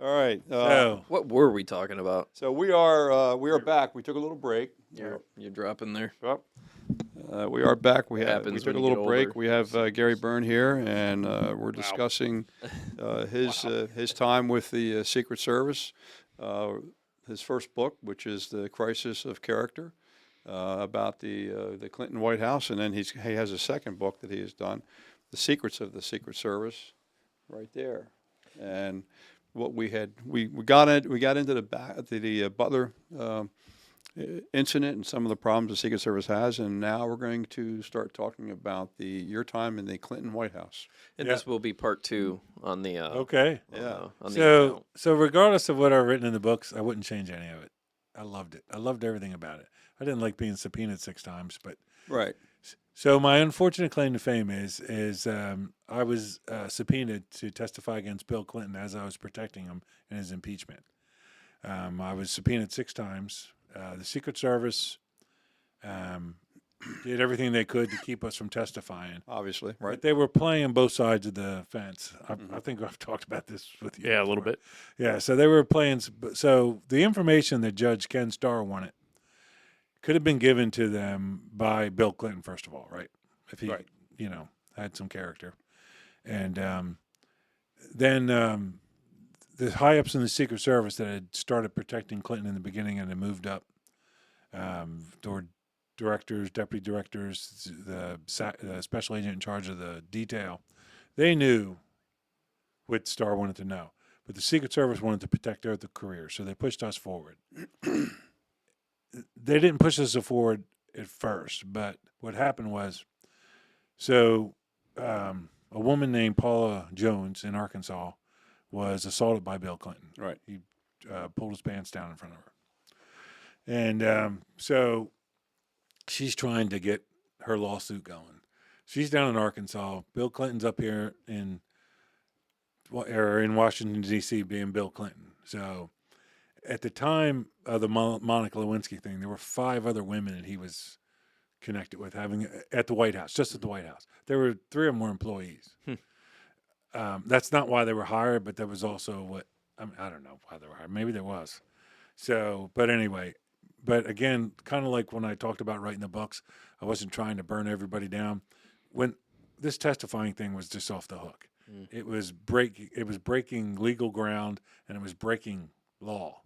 All right. What were we talking about? So we are back. We took a little break. You're dropping there. Yep. We are back. We happens took a when you little get break. older. We have Gary Byrne here, and we're discussing his time with the Secret Service, his first book, which is The Crisis of Character, about the Clinton White House, and then he has a second book that he has done, The Secrets of the Secret Service, right there, and what we got into the Butler incident and some of the problems the Secret Service has, and now we're going to start talking about your time in the Clinton White House. And this will be part 2 on the Okay. on the So account. so regardless of what I've written in the books, I wouldn't change any of it. I loved it. I loved everything about it. I didn't like being subpoenaed 6 times, but Right. so my unfortunate claim to fame is I was subpoenaed to testify against Bill Clinton as I was protecting him in his impeachment. I was subpoenaed 6 times. The Secret Service did everything they could to keep us from testifying. Obviously, But right. they were playing both sides of the fence. I think I've talked about this with you. Yeah, a little before. bit. Yeah, so they were playing. So the information that Judge Ken Starr wanted could have been given to them by Bill Clinton, first of all, right? If he, Right. had some character. And then the high-ups in the Secret Service that had started protecting Clinton in the beginning and had moved up toward directors, deputy directors, the special agent in charge of the detail, they knew what Starr wanted to know. But the Secret Service wanted to protect their career, so they pushed us forward. They didn't push us forward at first, but what happened was, a woman named Paula Jones in Arkansas was assaulted by Bill Clinton. Right. He pulled his pants down in front of her. And so she's trying to get her lawsuit going. She's down in Arkansas. Bill Clinton's up here in Washington, D.C., being Bill Clinton. So at the time of the Monica Lewinsky thing, there were 5 other women that he was connected with having at the White House, just at the White House. There were 3 of them were employees. That's not why they were hired, but that was also I don't know why they were hired. Maybe there was. So, but anyway, but again, kind of like when I talked about writing the books, I wasn't trying to burn everybody down. When this testifying thing was just off the hook. It was breaking legal ground, and it was breaking law,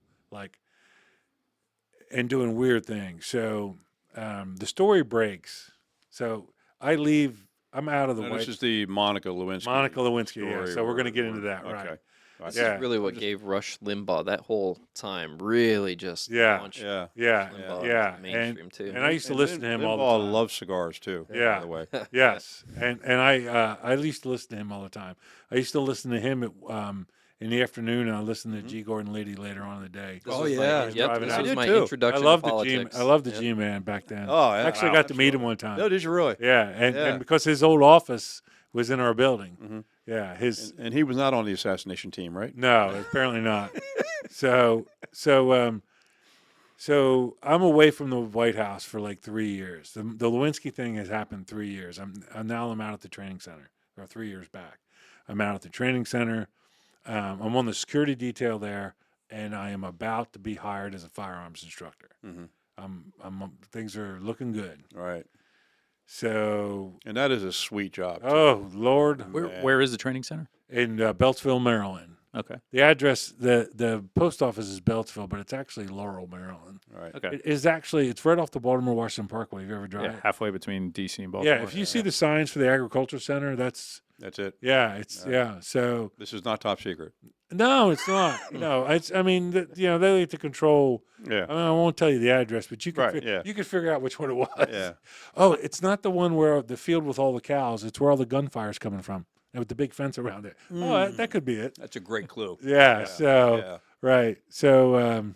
and doing weird things. So the story breaks. So I'm out of the White. This is the Monica Lewinsky. Yeah. So we're going to get into that, okay. right? This Yeah. is really what gave Rush Limbaugh that whole time really just launched Yeah. Limbaugh Yeah. into mainstream too. And I used to listen to him all the Limbaugh time. loves cigars too. Yeah. By the way. Yes, and I used to listen to him all the time. I used to listen to him in the afternoon, and I listened to G. Gordon Liddy later on in the day. This Oh, was yeah. Yep, driving this out. was I my did too. introduction I love to the politics. G. I love the Yep. G-Man back then. Oh, yeah. I actually Wow, got to meet him absolutely. one time. No, did you really? Yeah, and Yeah. because his old office was in our building. Yeah, And he was not on the assassination team, right? no, apparently not. So I'm away from the White House for like 3 years. The Lewinsky thing has happened 3 years. I'm out at the training center, or 3 years back. I'm out at the training center. I'm on the security detail there, and I am about to be hired as a firearms instructor. Things are looking good. Right. So, And that is a sweet job. too. oh Lord, Where is the training center? in Beltsville, Maryland. Okay. The address, the post office is Beltsville, but it's actually Laurel, Maryland. Right. Okay. It is actually, it's right off the Baltimore-Washington Parkway. Have you ever driven Yeah, it? halfway between DC and Baltimore. Yeah, if you see the signs for the agriculture center, that's That's it. So This is not top secret. no, it's not. No, I mean, they like to control. Yeah. I mean, I won't tell you the address, but you can Right, yeah. you can figure out which one it was. Yeah. Oh, it's not the one where the field with all the cows. It's where all the gunfire's coming from, and with the big fence around it. Oh, that could be it. That's a great clue. Yeah. Yeah, So yeah. right. So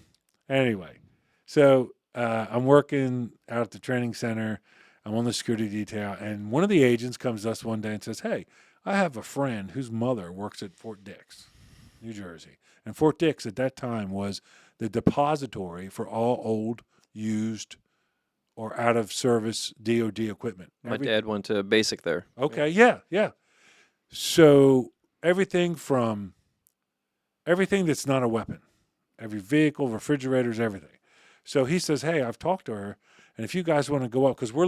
anyway, I'm working out at the training center. I'm on the security detail, and one of the agents comes to us one day and says, "Hey, I have a friend whose mother works at Fort Dix, New Jersey, and Fort Dix at that time was the depository for all old, used, or out of service DoD equipment." My dad went to basic there. Okay, yeah. So everything from everything that's not a weapon, every vehicle, refrigerators, everything. So he says, hey, I've talked to her, and if you guys want to go up, because we're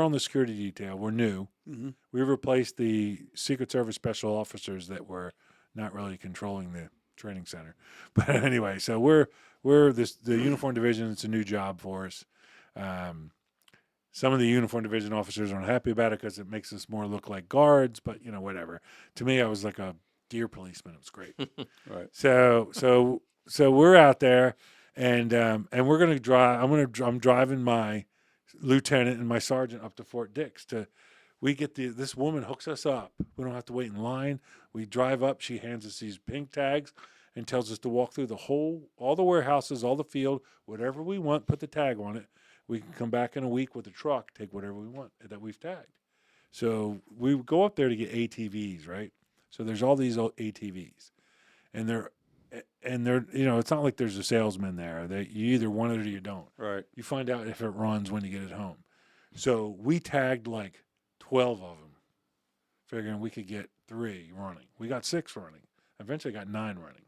on the security detail, we're new. Mm-hmm. We replaced the Secret Service special officers that were not really controlling the training center. But anyway, so we're the uniform division. It's a new job for us. Some of the uniform division officers aren't happy about it because it makes us more look like guards, but whatever. To me, I was like a deer policeman. It was great. Right. So we're out there, and we're gonna drive. I'm driving my lieutenant and my sergeant up to Fort Dix. We get this woman hooks us up. We don't have to wait in line. We drive up. She hands us these pink tags and tells us to walk through all the warehouses, all the field, whatever we want. Put the tag on it. We can come back in a week with a truck, take whatever we want that we've tagged. So we go up there to get ATVs, right? So there's all these ATVs, and they're it's not like there's a salesman there. You either want it or you don't. Right. You find out if it runs when you get it home. So we tagged like 12 of them, figuring we could get 3 running. We got 6 running. Eventually got 9 running,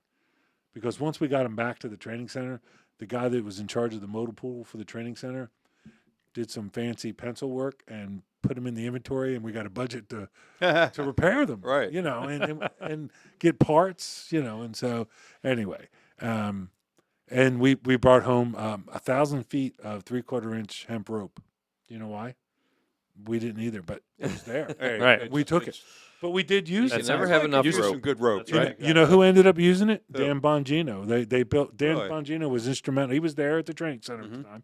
because once we got them back to the training center, the guy that was in charge of the motor pool for the training center did some fancy pencil work and put them in the inventory, and we got a budget to repair them, Right. and get parts, and so anyway, and we brought home 1,000 feet of 3/4-inch hemp rope. You know why? We didn't either, but it was there. Hey, Right. We took it, but we did use You it. never have enough Use rope. some good rope. That's right. You know who ended up using it? Who? Dan Bongino. They built. Dan Really? Bongino was instrumental. He was there at the training center at the Mhm. time,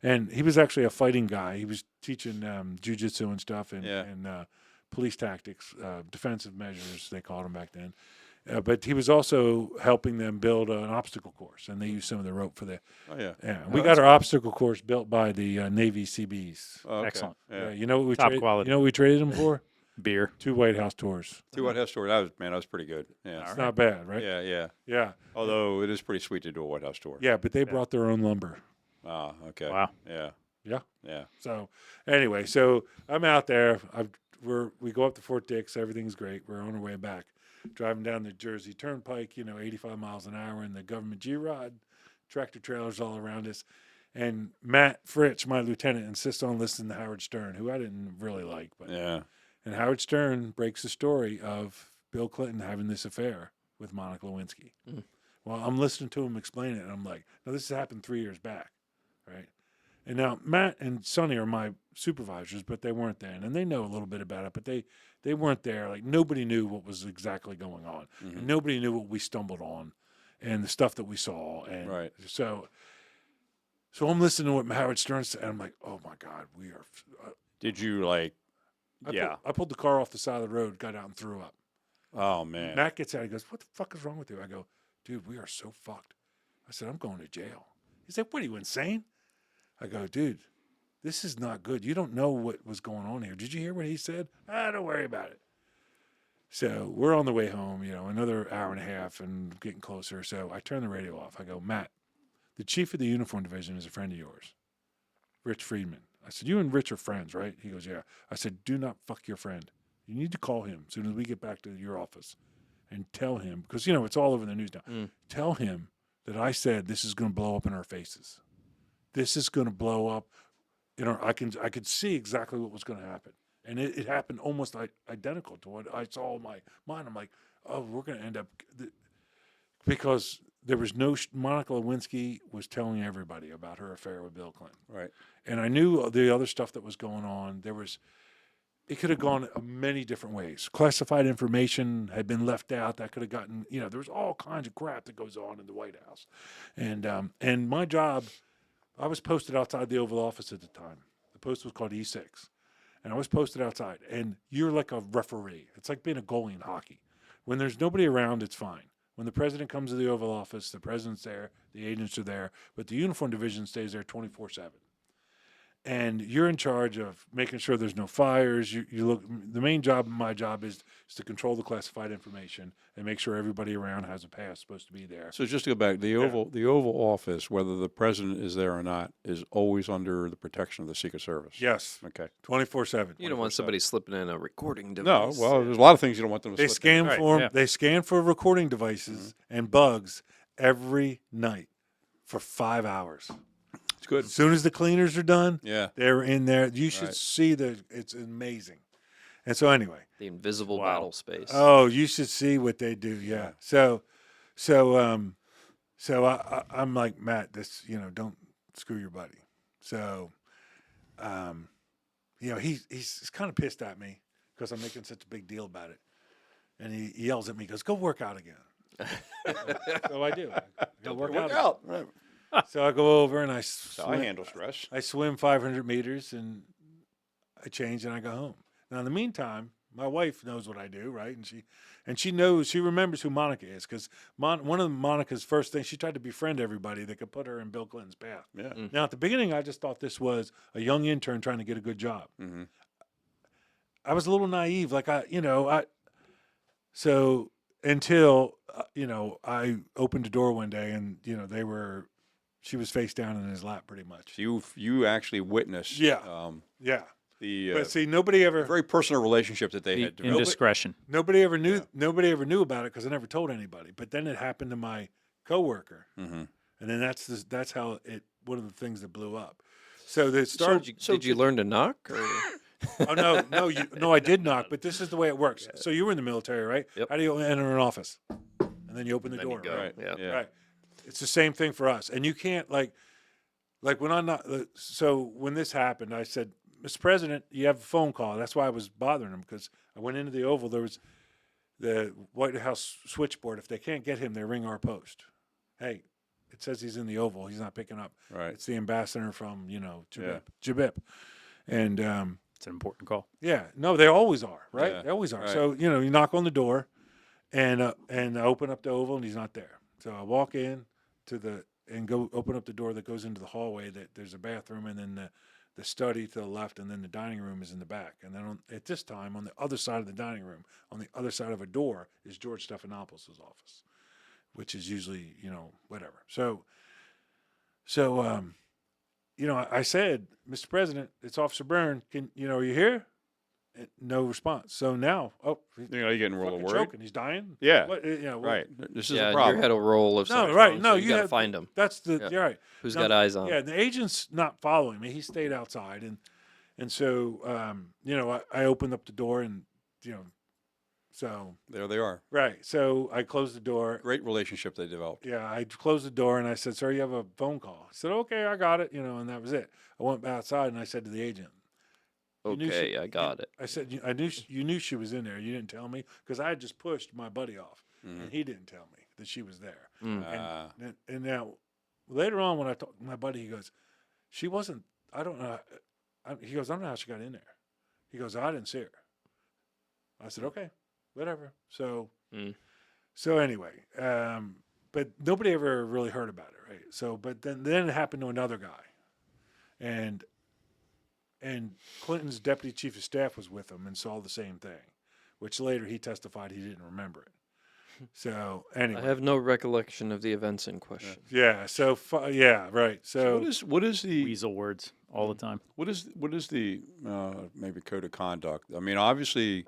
and he was actually a fighting guy. He was teaching jujitsu and stuff, and Yeah. police tactics, defensive measures they called them back then. But he was also helping them build an obstacle course, and they used some of the rope for the. Oh yeah. Yeah, Oh, we got that's our obstacle course built by the Navy CBs. Oh, okay. Excellent. Yeah. You know what we Top quality. You know what we traded them for? Beer. 2 White House tours. 2 White House tour. That was pretty good. Yeah. It's not bad, right? Yeah. Yeah. Yeah. Although it is pretty sweet to do a White House tour. Yeah, but they brought their own lumber. Ah. Okay. Wow. Yeah. Yeah. Yeah. So anyway, so I'm out there. We go up to Fort Dix. Everything's great. We're on our way back, driving down the Jersey Turnpike. 85 miles an hour in the government G-Rod, tractor trailers all around us. And Matt Fritch, my lieutenant, insists on listening to Howard Stern, who I didn't really like. But Yeah. and Howard Stern breaks the story of Bill Clinton having this affair with Monica Lewinsky. Mm. Well, I'm listening to him explain it, and I'm like, no, this has happened 3 years back, right? And now Matt and Sonny are my supervisors, but they weren't there, and they know a little bit about it, but they weren't there. Like, nobody knew what was exactly going on, Mhm. and nobody knew what we stumbled on, and the stuff that we saw, and Right. so I'm listening to what Howard Stern said, and I'm like, oh my God, we are. Did you like? Yeah. I pulled the car off the side of the road, got out, and threw up. Oh man. Matt gets out. He goes, "What the fuck is wrong with you?" I go, "Dude, we are so fucked." I said, "I'm going to jail." He said, "What, are you insane?" I go, "Dude, this is not good. You don't know what was going on here. Did you hear what he said?" Don't worry about it. So we're on the way home, another hour and a half and getting closer. So I turn the radio off. I go, "Matt, the chief of the uniform division is a friend of yours, Rich Friedman." I said, "You and Rich are friends, right?" He goes, "Yeah." I said, "Do not fuck your friend. You need to call him as soon as we get back to your office and tell him," because, it's all over the news now. Mm. Tell him that I said this is going to blow up in our faces. This is going to blow up. I could see exactly what was going to happen. And it happened almost identical to what I saw in my mind. I'm like, oh, we're going to end up, because there was Monica Lewinsky was telling everybody about her affair with Bill Clinton. Right. And I knew the other stuff that was going on. It could have gone many different ways. Classified information had been left out. That could have gotten, there was all kinds of crap that goes on in the White House. And my job, I was posted outside the Oval Office at the time. The post was called E6. And I was posted outside. And you're like a referee. It's like being a goalie in hockey. When there's nobody around, it's fine. When the president comes to the Oval Office, the president's there, the agents are there, but the uniform division stays there 24/7. and you're in charge of making sure there's no fires. You look. The main job, my job, is to control the classified information and make sure everybody around has a pass supposed to be there. So just to go back, the Oval Office, whether the president is there or not, is always under the protection of the Secret Service. Yes, Okay. 24/7. You don't want somebody slipping in a recording No, device. well, there's a lot of things you don't want them to They slip scan Right, for 'em- yeah. They scan for recording devices and bugs every night for 5 hours. It's good. As soon as the cleaners are done, Yeah. they're in there. You should Right. see it's amazing. And so anyway, The invisible Wow. battle space. oh, you should see what they do. Yeah. So I'm like, Matt, this, don't screw your buddy. So, he's kind of pissed at me because I'm making such a big deal about it. And he yells at me, goes, go work out again. So I do. I go work out. Right. So I go over and I So I handle stress. I swim 500 meters and I change and I go home. Now, in the meantime, my wife knows what I do, right? And she knows, she remembers who Monica is because one of Monica's first things, she tried to befriend everybody that could put her in Bill Clinton's path. Yeah. Now, at the beginning, I just thought this was a young intern trying to get a good job. Mhm. I was a little naive, so until I opened the door one day and she was face down in his lap pretty much. So you actually witnessed. Yeah. Yeah. The But see, nobody ever very personal relationship that they The had developed. indiscretion. Nobody ever knew about it because I never told anybody. But then it happened to my coworker, Mhm. and then that's how it. One of the things that blew up. So the So start. did you learn to knock? Or? Oh no, I did knock. But this is the way it works. So you were in the military, right? Yep. How do you enter an office? And then you open the Then you door, go. right? Right. Yeah. Right. It's the same thing for us, and you can't like when I'm not. So when this happened, I said, Mr. President, you have a phone call. That's why I was bothering him because I went into the Oval. There was the White House switchboard. If they can't get him, they ring our post. Hey, it says he's in the Oval. He's not picking up. Right. It's the ambassador from Yeah. Jabip. And It's an important call. yeah, no, they always are, right? Yeah, They always are. right. So you knock on the door, and I open up the Oval, and he's not there. So I walk in and go open up the door that goes into the hallway. That there's a bathroom, and then the study to the left, and then the dining room is in the back. And then at this time, on the other side of the dining room, on the other side of a door, is George Stephanopoulos' office, which is usually whatever. So I said, Mr. President, it's Officer Byrne. Are you here? And no response. So now, You're getting real fucking worried. choking. He's dying. Yeah. What, Right. This is Yeah, a problem. your head will roll if No, something's right. wrong, No, so you got to have- find him. That's Yeah. you're right. Who's Now, got eyes on? Yeah, the agent's not following me. He stayed outside, and so I opened up the door, and so There they are. right. So I closed the door. Great relationship they developed. Yeah, I closed the door, and I said, "Sir, you have a phone call." He said, "Okay, I got it." And that was it. I went outside, and I said to the agent, You knew Okay, she- I got it. I said, I knew you knew she was in there. You didn't tell me because I had just pushed my buddy off, and he didn't tell me that she was there. Mm. And now later on, when I talked to my buddy, he goes, "She wasn't. I don't know." He goes, "I don't know how she got in there." He goes, "I didn't see her." I said, "Okay, whatever." So, Mm. so anyway, but nobody ever really heard about it, right? So, but then it happened to another guy, and Clinton's deputy chief of staff was with him and saw the same thing, which later he testified he didn't remember it. So anyway, I have no recollection of the events in question. yeah. So yeah, right. So, What is the Weasel words all the time. what is the maybe code of conduct? I mean, obviously,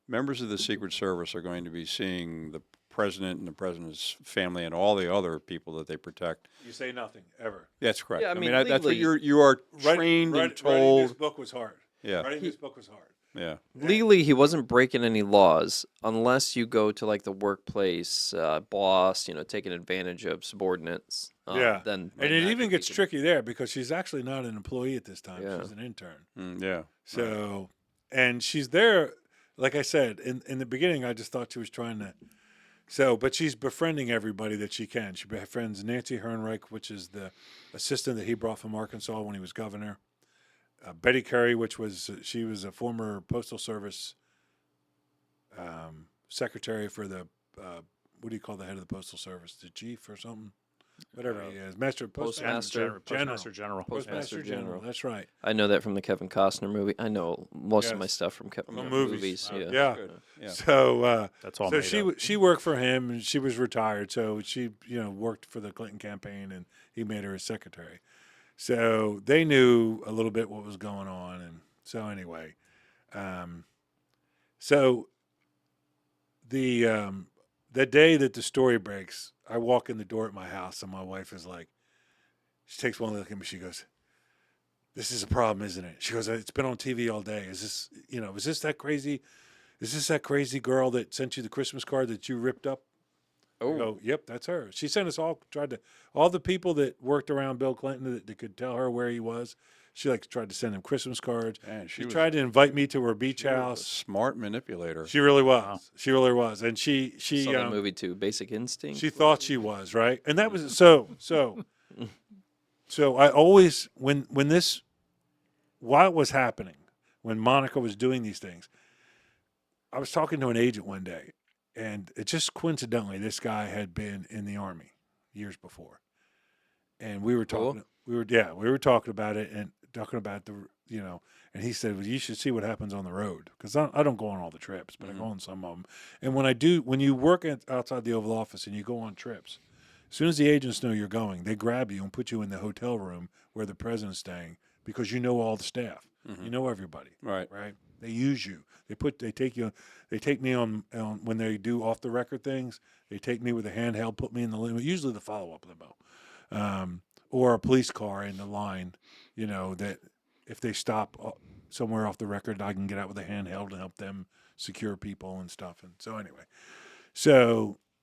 members of the Secret Service are going to be seeing the president and the president's family and all the other people that they protect. you say nothing ever. That's correct. Yeah, I I mean, mean, that's what legally- you are Writing- trained and Writing this told. book was hard. Yeah, Writing this book was hard. yeah. Legally, he wasn't breaking any laws unless you go to like the workplace boss, taking advantage of subordinates. Yeah. Then And it even gets tricky. tricky there because she's actually not an employee at this time. Yeah. She's an intern. Yeah. So, and she's there, like I said, in the beginning, I just thought she was trying to. So, but she's befriending everybody that she can. She befriends Nancy Hernreich, which is the assistant that he brought from Arkansas when he was governor. Betty Curry, she was a former Postal Service secretary for the, what do you call the head of the Postal Service? The chief or something? whatever he is, Postmaster Postmaster General. Postmaster General. That's right. I know that from the Kevin Costner movie. I know most of my Yes. stuff from Kevin From movies. movies. Yeah. Yeah. Good. Yeah. So That's all so made up. she worked for him, and she was retired. So she worked for the Clinton campaign, and he made her his secretary. So they knew a little bit what was going on, and so anyway, so the day that the story breaks, I walk in the door at my house, and my wife is like, she takes one look at me, she goes, "This is a problem, isn't it?" She goes, "It's been on TV all day. Is this, is this that crazy? Is this that crazy girl that sent you the Christmas card that you ripped up?" I go, "Yep, that's her." She sent us all the people that worked around Bill Clinton that could tell her where he was. She tried to send him Christmas cards. Man, She tried to invite me to her beach she was a house. smart manipulator. She really was. Wow. She really was. And she Saw that movie too, Basic Instinct. she thought she was, right? And that was so I always when this while it was happening, when Monica was doing these things, I was talking to an agent one day, and it just coincidentally this guy had been in the Army years before. And we were talking we were talking about it and talking about and he said, "Well, you should see what happens on the road, because I don't go on all the trips, but I go on some of them. And when you work outside the Oval Office and you go on trips, as soon as the agents know you're going, they grab you and put you in the hotel room where the president's staying, because you know all the staff, you know everybody, Right. right? They use you. They take me on when they do off the record things. They take me with a handheld, put me in the limo, usually the follow up limo, or a police car in the line. That if they stop somewhere off the record, I can get out with a handheld and help them secure people and stuff. And so anyway,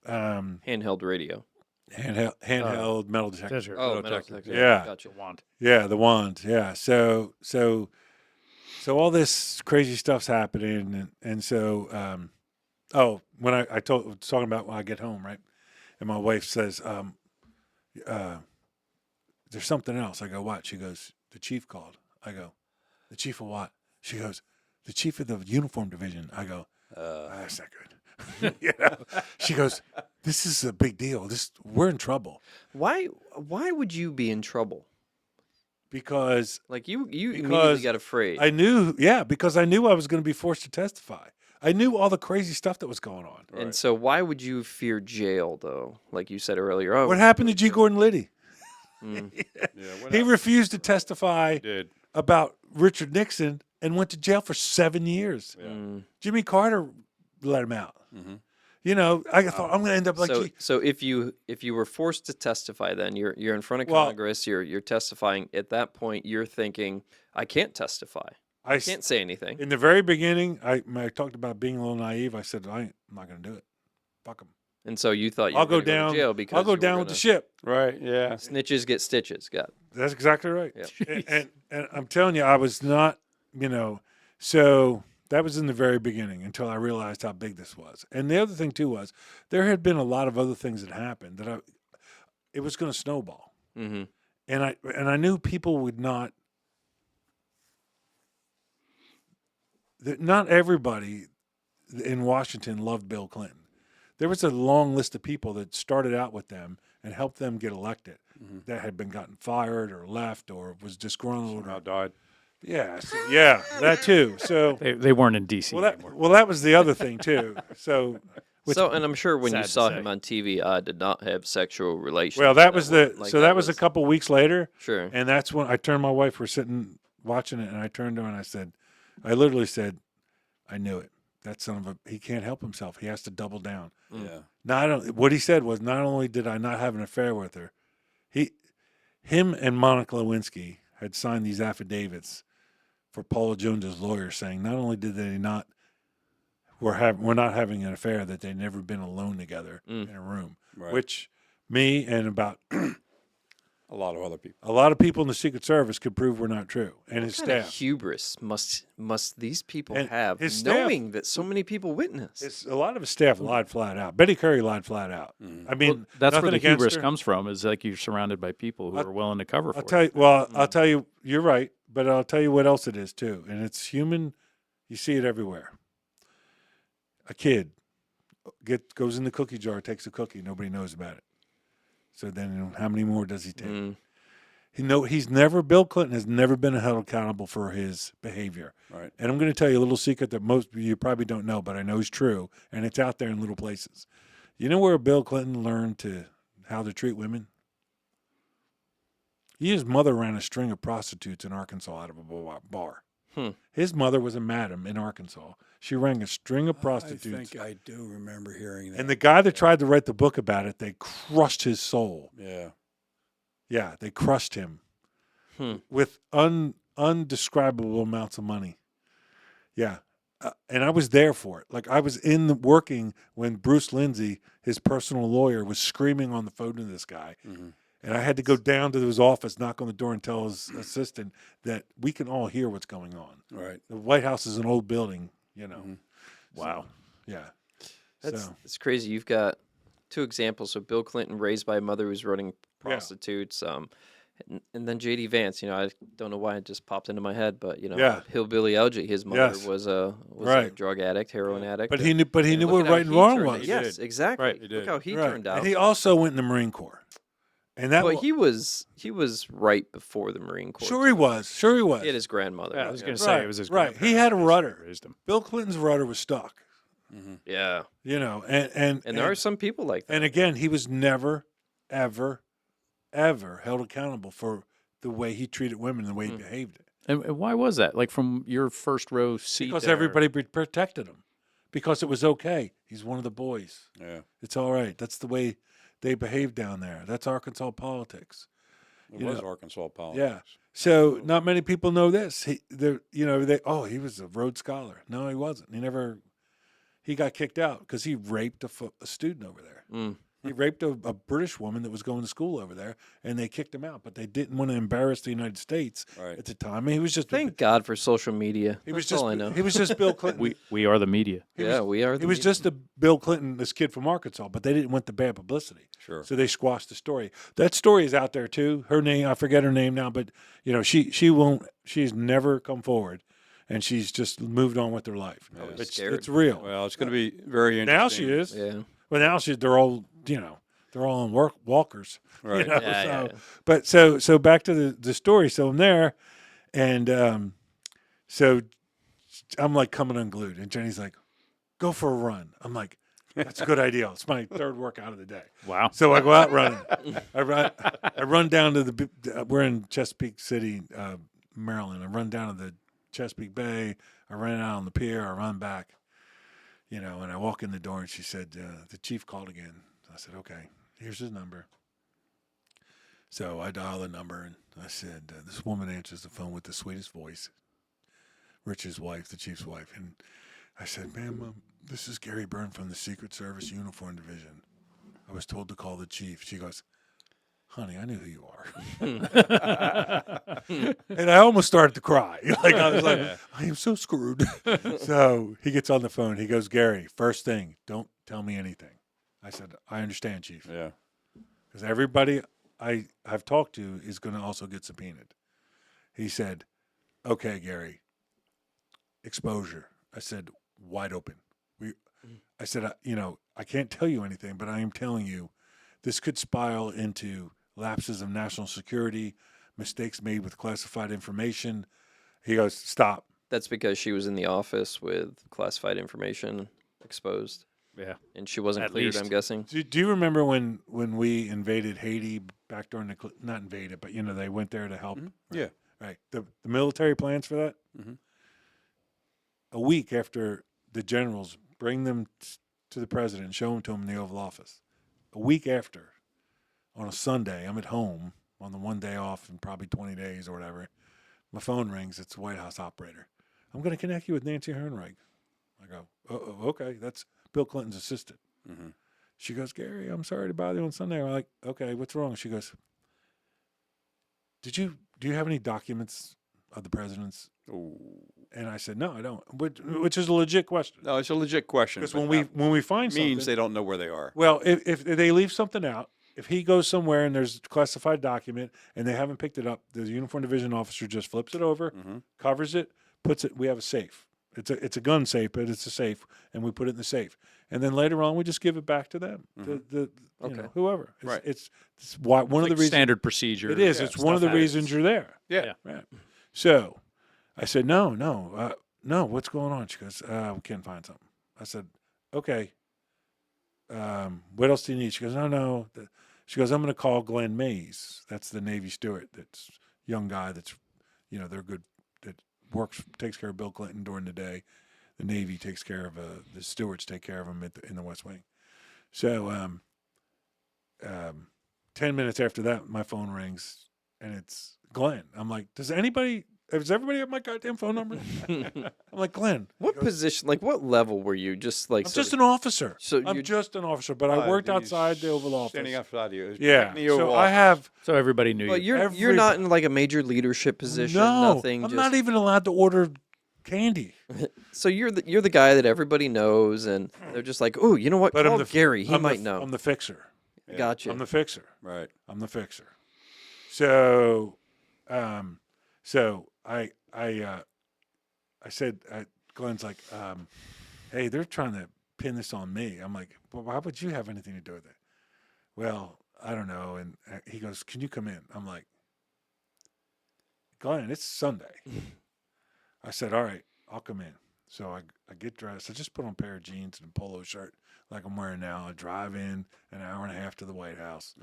Handheld radio. handheld metal detector. Desert. Oh, metal detector. detector. Yeah. Gotcha. Wand. Yeah, the wands. Yeah. So all this crazy stuff's happening, and so when I was talking about when I get home, right, and my wife says, "There's something else." I go, "What?" She goes, "The chief called." I go, "The chief of what?" She goes, "The chief of the uniform division." I go, "That's not good." She goes, "This is a big deal. We're in trouble." Why would you be in trouble? Because Like you immediately Because got afraid. because I knew I was going to be forced to testify. I knew all the crazy stuff that was going on. And so why would you fear jail though? Like you said earlier. Oh, What happened to G. Gordon Liddy? Yeah, what He happened? refused to testify Did. about Richard Nixon and went to jail for 7 years. Mm. Jimmy Carter let him out. Mm-hmm. I thought I'm going to end up like So if you were forced to testify, then you're in front of Well- Congress. You're testifying. At that point, you're thinking, I can't testify. I I can't say anything. in the very beginning. When I talked about being a little naive. I said I'm not going to do it. Fuck them. And so you thought you I'll were go gonna down. to jail because I'll go you were down with the gonna- ship. Right. Yeah. Snitches get stitches. Got it. That's exactly right. Yeah. And I'm telling you, I was not, so that was in the very beginning until I realized how big this was. And the other thing too was there had been a lot of other things that happened that it was going to snowball. Mm-hmm. And I knew people would not, that not everybody in Washington loved Bill Clinton. There was a long list of people that started out with them and helped them get elected that had been gotten fired or left or was disgruntled. Somehow died. Yeah, that too. So They weren't in D.C. anymore. that was the other thing too. So And I'm sure when you Sad to saw say. him on TV, I did not have sexual relations. well, that was wasn't like that was a couple weeks later, Sure. and that's when I turned. My wife was sitting watching it, and I turned to her and I literally said, "I knew it. That son of a he can't help himself. He has to double down." Yeah. What he said was, not only did I not have an affair with her, him and Monica Lewinsky had signed these affidavits for Paula Jones's lawyer, saying not only did they not we're not having an affair, that they'd never been alone together in a room, Right. which me and about A lot of other people. a lot of people in the Secret Service could prove were not true, and his What kind of staff. hubris must these people And have, his staff- knowing that so many people witnessed? A lot of his staff lied flat out. Betty Curry lied flat out. I mean, Well, that's nothing where the against hubris her. comes from. Is like you're surrounded by people who are willing to cover for I'll you. tell you. Well, I'll tell you. You're right, but I'll tell you what else it is too, and it's human. You see it everywhere. A kid goes in the cookie jar, takes a cookie, nobody knows about it. So then how many more does he take? Mm. Bill Clinton has never been held accountable for his behavior. Right. And I'm going to tell you a little secret that most of you probably don't know, but I know is true, and it's out there in little places. You know where Bill Clinton learned how to treat women? His mother ran a string of prostitutes in Arkansas out of a bar. His mother was a madam in Arkansas. She ran a string of prostitutes. I think I do remember hearing that. And the guy that tried to write the book about it, they crushed his soul. Yeah. Yeah, they crushed him with undescribable amounts of money. Yeah. And I was there for it. Like, I was working when Bruce Lindsay, his personal lawyer, was screaming on the phone to this guy. Mm-hmm. And I had to go down to his office, knock on the door, and tell his assistant that we can all hear what's going on. Right. The White House is an old building, you know. Mm-hmm. Wow. Yeah. That's crazy. You've got two examples. So Bill Clinton, raised by a mother who's running prostitutes. And then J.D. Vance. I don't know why it just popped into my head, but Hillbilly Elegy. His mother was a drug addict, heroin addict. But he knew what look at right how and wrong turned was. out. Yes, exactly. Right. Look how he turned out. And he also went in the Marine Corps. And that But he was right before the Marine Corps. Sure he was. Sure he was. He had his grandmother. Yeah, I was going to say it was his right. He had a rudder. Raised him. Bill Clinton's rudder was stuck. Mm-hmm. Yeah. And there are some people like that. And again, he was never, ever, ever held accountable for the way he treated women and the way he behaved. And why was that? Like, from your first row seat? Because there, everybody protected him. Because it was okay. He's one of the boys. Yeah. It's all right. That's the way they behave down there. That's Arkansas politics. It was Arkansas politics. Yeah. So not many people know this. He was a Rhodes Scholar. No, he wasn't. He got kicked out because he raped a student over there. Mm. He raped a British woman that was going to school over there, and they kicked him out. But they didn't want to embarrass the United States at the time. He was just Thank God for social media. He was That's just all I know. He was just Bill Clinton. we are the media. We are. He was just a Bill Clinton, this kid from Arkansas, but they didn't want the bad publicity. Sure. So they squashed the story. That story is out there too. Her name, I forget her name now, but she's never come forward, and she's just moved on with her life. Yeah. It's real. Well, it's going to be very interesting. Now she is. Yeah. Well, now they're all they're all on walkers. Right. Yeah. But so back to the story. So I'm there, and so I'm like coming unglued, and Jenny's like, "Go for a run." I'm like, "That's a good idea." It's my third workout of the day. Wow. So I go out running. I run down to we're in Chesapeake City, Maryland. I run down to the Chesapeake Bay. I ran out on the pier. I run back, and I walk in the door, and she said, the chief called again. I said, okay, here's his number. So I dial the number, and I said, this woman answers the phone with the sweetest voice, Rich's wife, the chief's wife. And I said, ma'am, this is Gary Byrne from the Secret Service Uniform Division. I was told to call the chief. She goes, honey, I knew who you are. And I almost started to cry. I was like, I am so screwed. So he gets on the phone. He goes, Gary, first thing, don't tell me anything. I said, I understand, Chief. Yeah. Because everybody I've talked to is going to also get subpoenaed. He said, okay, Gary, exposure. I said, wide open. I said, I can't tell you anything, but I am telling you this could spiral into lapses of national security, mistakes made with classified information. He goes, stop. That's because she was in the office with classified information exposed. Yeah. And she wasn't At cleared, least. I'm guessing. Do you remember when we invaded Haiti back during not invaded, but they went there to help? Mm-hmm. Yeah. Right. The military plans for that? Mm-hmm. A week after the generals bring them to the president and show them to him in the Oval Office. A week after, on a Sunday, I'm at home on the one day off in probably 20 days or whatever. My phone rings. It's the White House operator. I'm going to connect you with Nancy Hernreich. I go, okay. That's Bill Clinton's assistant. Mm-hmm. She goes, Gary, I'm sorry to bother you on Sunday. I'm like, okay, what's wrong? She goes, do you have any documents of the president's? Ooh. And I said, no, I don't, which is a legit question. No, it's a legit question. Because but when we find that means something, they don't know where they are. well, if they leave something out, if he goes somewhere and there's a classified document and they haven't picked it up, the uniform division officer just flips it over, Mm-hmm. covers it, puts it. We have a safe. It's a gun safe, but it's a safe, and we put it in the safe. And then later on, we just give it back to them, whoever. Right. It's why one of the reasons standard procedure. it is. Yeah, It's one of the reasons you're there. Yeah. Right. So I said, no, what's going on? She goes, we can't find something. I said, okay. What else do you need? She goes, no. She goes, I'm going to call Glenn Mays. That's the Navy steward. That's a young guy that's, they're good, that takes care of Bill Clinton during the day. The Navy takes care of, the stewards take care of him in the West Wing. So 10 minutes after that, my phone rings, and it's Glenn. I'm like, does everybody have my goddamn phone number? I'm like, Glenn. What position, like what level were you? Just like I'm just an officer. So I'm just an officer, but I worked outside the Oval Office. Standing outside you. Yeah. The Oval So I Office. have. So everybody knew But you. you're not in like a major leadership position. No, Nothing. I'm just, not even allowed to order candy. So you're the guy that everybody knows, and they're just like, oh, you know what? But Call Gary. He might know. I'm the fixer. Gotcha. I'm the fixer. Right. I'm the fixer. So, I said, Glenn's like, hey, they're trying to pin this on me. I'm like, well, why would you have anything to do with it? Well, I don't know. And he goes, can you come in? I'm like, Glenn, it's Sunday. I said, all right, I'll come in. So I get dressed. I just put on a pair of jeans and a polo shirt like I'm wearing now. I drive in an hour and a half to the White House.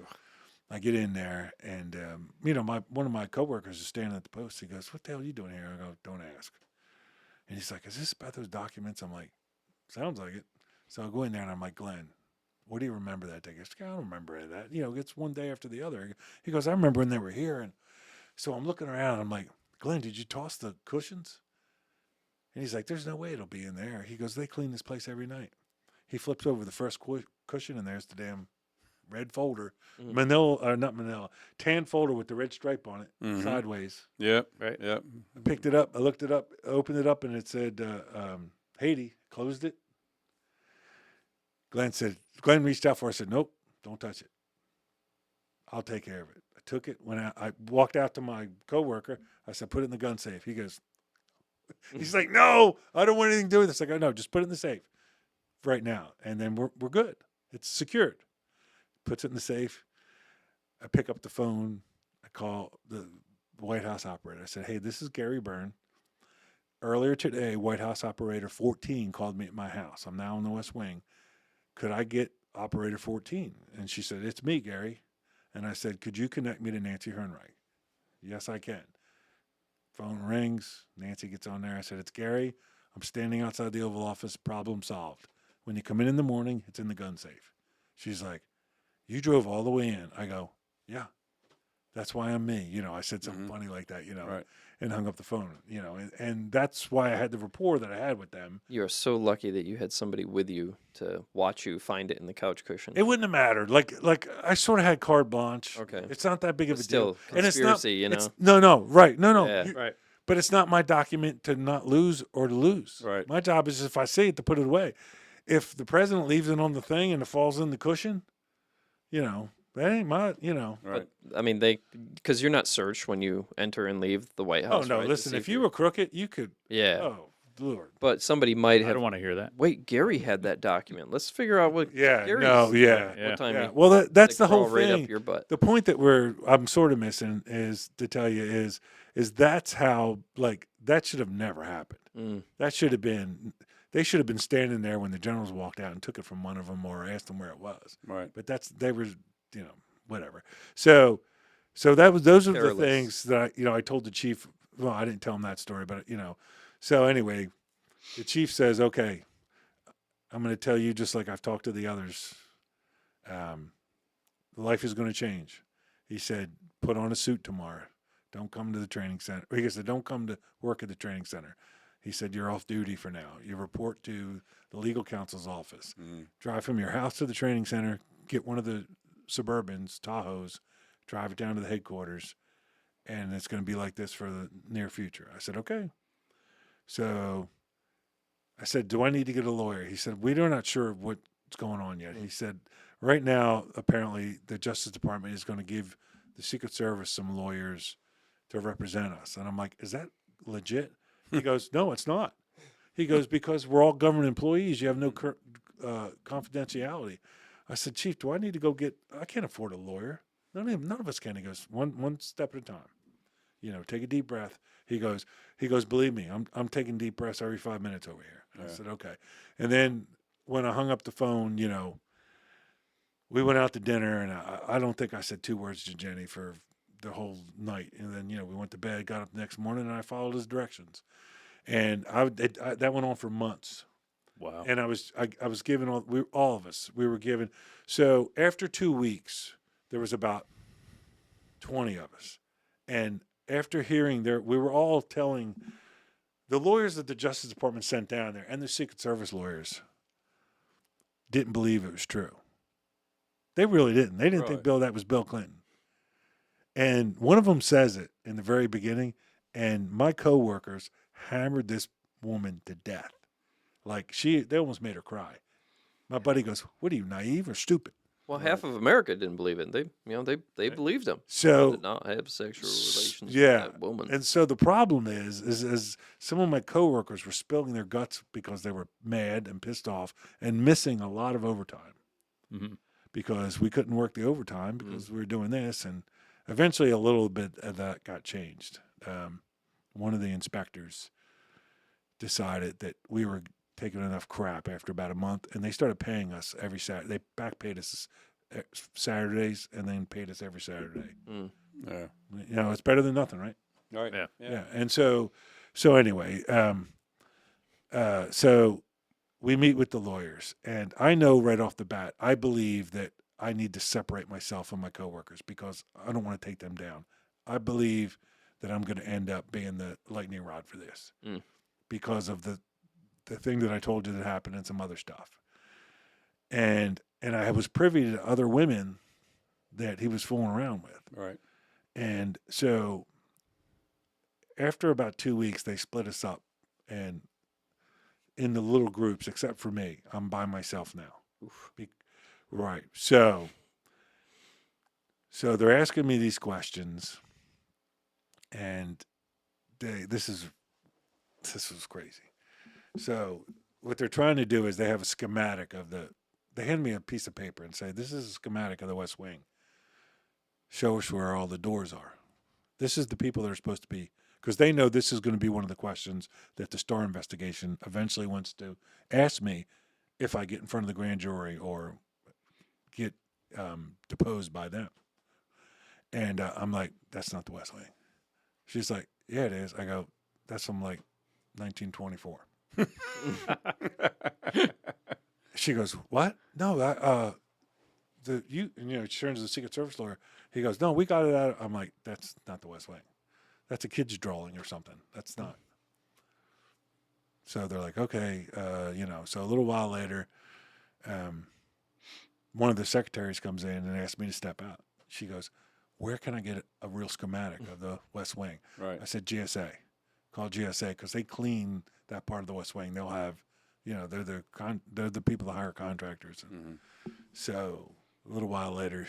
I get in there, and one of my coworkers is standing at the post. He goes, "What the hell are you doing here?" I go, "Don't ask." And he's like, "Is this about those documents?" I'm like, "Sounds like it." So I go in there, and I'm like, "Glenn, what do you remember that day?" He goes, "I don't remember any of that. It's one day after the other." He goes, "I remember when they were here." And so I'm looking around, and I'm like, "Glenn, did you toss the cushions?" And he's like, "There's no way it'll be in there." He goes, "They clean this place every night." He flips over the first cushion, and there's the damn red folder, tan folder with the red stripe on it, sideways. Yep. Right. Yep. I picked it up. I looked it up, opened it up, and it said Haiti. Closed it. Glenn reached out for it. I said, "Nope, don't touch it. I'll take care of it." I took it. I walked out to my coworker. I said, "Put it in the gun safe." He's like, "No, I don't want anything to do with this." I go, "No, just put it in the safe right now, and then we're good. It's secured." Puts it in the safe. I pick up the phone. I call the White House operator. I said, "Hey, this is Gary Byrne. Earlier today, White House operator 14 called me at my house. I'm now in the West Wing. Could I get operator 14? And she said, "It's me, Gary." And I said, "Could you connect me to Nancy Hernreich?" "Yes, I can." Phone rings. Nancy gets on there. I said, "It's Gary. I'm standing outside the Oval Office. Problem solved. When you come in the morning, it's in the gun safe." She's like, "You drove all the way in." I go, "Yeah, that's why I'm me." I said something funny like that, Right. and hung up the phone, and that's why I had the rapport that I had with them. You are so lucky that you had somebody with you to watch you find it in the couch cushion. It wouldn't have mattered. Like I sort of had carte blanche. Okay. It's not that big of But a still, deal. And it's not, conspiracy, no, right. No. Yeah. Right. But it's not my document to not lose or to lose. Right. My job is, if I see it, to put it away. If the president leaves it on the thing and it falls in the cushion, that ain't my, Right. I mean, because you're not searched when you enter and leave the White Oh, House. no, right? To listen, see if you you're- were crooked, you could, Yeah. oh, Lord. But somebody might I have. don't want to hear that. Wait, Gary had that document. Let's figure out what. Yeah, Gary's, no, yeah. Yeah. What time? Yeah. he- Well, that's they the whole crawl right thing. up your butt. The point that I'm sort of missing is to tell you is that's how, like, that should have never happened. Mm. That should have been, they should have been standing there when the generals walked out and took it from one of them or asked them where it was. Right. But they were, whatever. So those are the Careless. things that I told the chief. Well, I didn't tell him that story, but so anyway, the chief says, "Okay, I'm going to tell you just like I've talked to the others. Life is going to change." He said, "Put on a suit tomorrow. Don't come to the training center." He said, "Don't come to work at the training center." He said, "You're off duty for now. You report to the legal counsel's office. Drive from your house to the training center, get one of the Suburbans, Tahoes, drive it down to the headquarters, and it's going to be like this for the near future." I said, "Okay." So I said, "Do I need to get a lawyer?" He said, "We're not sure what's going on yet." He said, "Right now, apparently, the Justice Department is going to give the Secret Service some lawyers to represent us." And I'm like, "Is that legit?" He goes, "No, it's not." He goes, because we're all government employees. You have no confidentiality. I said, Chief, do I need to go get? I can't afford a lawyer. None of us can. He goes, one step at a time. Take a deep breath. He goes, believe me, I'm taking deep breaths every 5 minutes over here. And I said, okay. And then when I hung up the phone, we went out to dinner, and I don't think I said 2 words to Jenny for the whole night. And then, we went to bed, got up the next morning, and I followed his directions. And that went on for months. Wow. And I was given all of us, we were given. So after 2 weeks, there was about 20 of us. And after hearing we were all telling the lawyers that the Justice Department sent down there and the Secret Service lawyers didn't believe it was true. They really didn't. They didn't think that was Bill Clinton. And one of them says it in the very beginning, and my coworkers hammered this woman to death. Like they almost made her cry. My buddy goes, "What are you, naive or stupid?" Well, half of America didn't believe it. They believed him. So Did not have sexual relations with yeah, that woman. and so the problem is some of my coworkers were spilling their guts because they were mad and pissed off and missing a lot of overtime because we couldn't work the overtime because we were doing this, and eventually a little bit of that got changed. One of the inspectors decided that we were taking enough crap after about a month, and they started paying us every Saturday. They back paid us Saturdays and then paid us every Saturday. Yeah. It's better than nothing, right? Right. Yeah. And so anyway, so we meet with the lawyers, and I know right off the bat, I believe that I need to separate myself from my coworkers because I don't want to take them down. I believe that I'm going to end up being the lightning rod for this because of the thing that I told you that happened and some other stuff. And I was privy to other women that he was fooling around with. Right. And so after about 2 weeks, they split us up, and in the little groups, except for me, I'm by myself now. Right. So they're asking me these questions, and this was crazy. So what they're trying to do is they have a schematic they hand me a piece of paper and say, this is a schematic of the West Wing. Show us where all the doors are. This is the people that are supposed to be, because they know this is going to be one of the questions that the Starr investigation eventually wants to ask me if I get in front of the grand jury or get deposed by them. And I'm like, that's not the West Wing. She's like, yeah, it is. I go, that's from like 1924. She goes, what? No, she turns to the Secret Service lawyer. He goes, no, we got it out. I'm like, that's not the West Wing. That's a kid's drawing or something. That's not. So they're like, okay, So a little while later, one of the secretaries comes in and asks me to step out. She goes, where can I get a real schematic of the West Wing? Right. I said, GSA. Call GSA because they clean that part of the West Wing. They'll have, they're the people that hire contractors. So a little while later,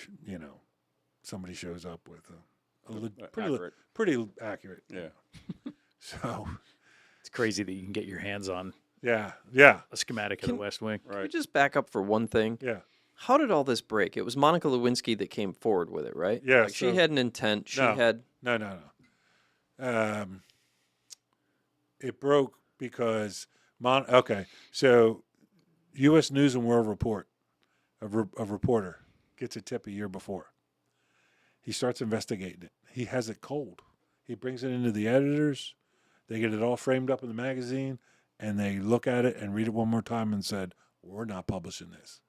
somebody shows up with pretty accurate. Yeah. So It's crazy that you can get your hands on yeah, a schematic of the West Wing. Can we just back up for one thing? yeah. How did all this break? It was Monica Lewinsky that came forward with it, right? Yeah, Like she had an intent. She had. No. It broke because okay. So, U.S. News and World Report, a reporter gets a tip a year before. He starts investigating it. He has it cold. He brings it into the editors. They get it all framed up in the magazine, and they look at it and read it one more time and said, "We're not publishing this.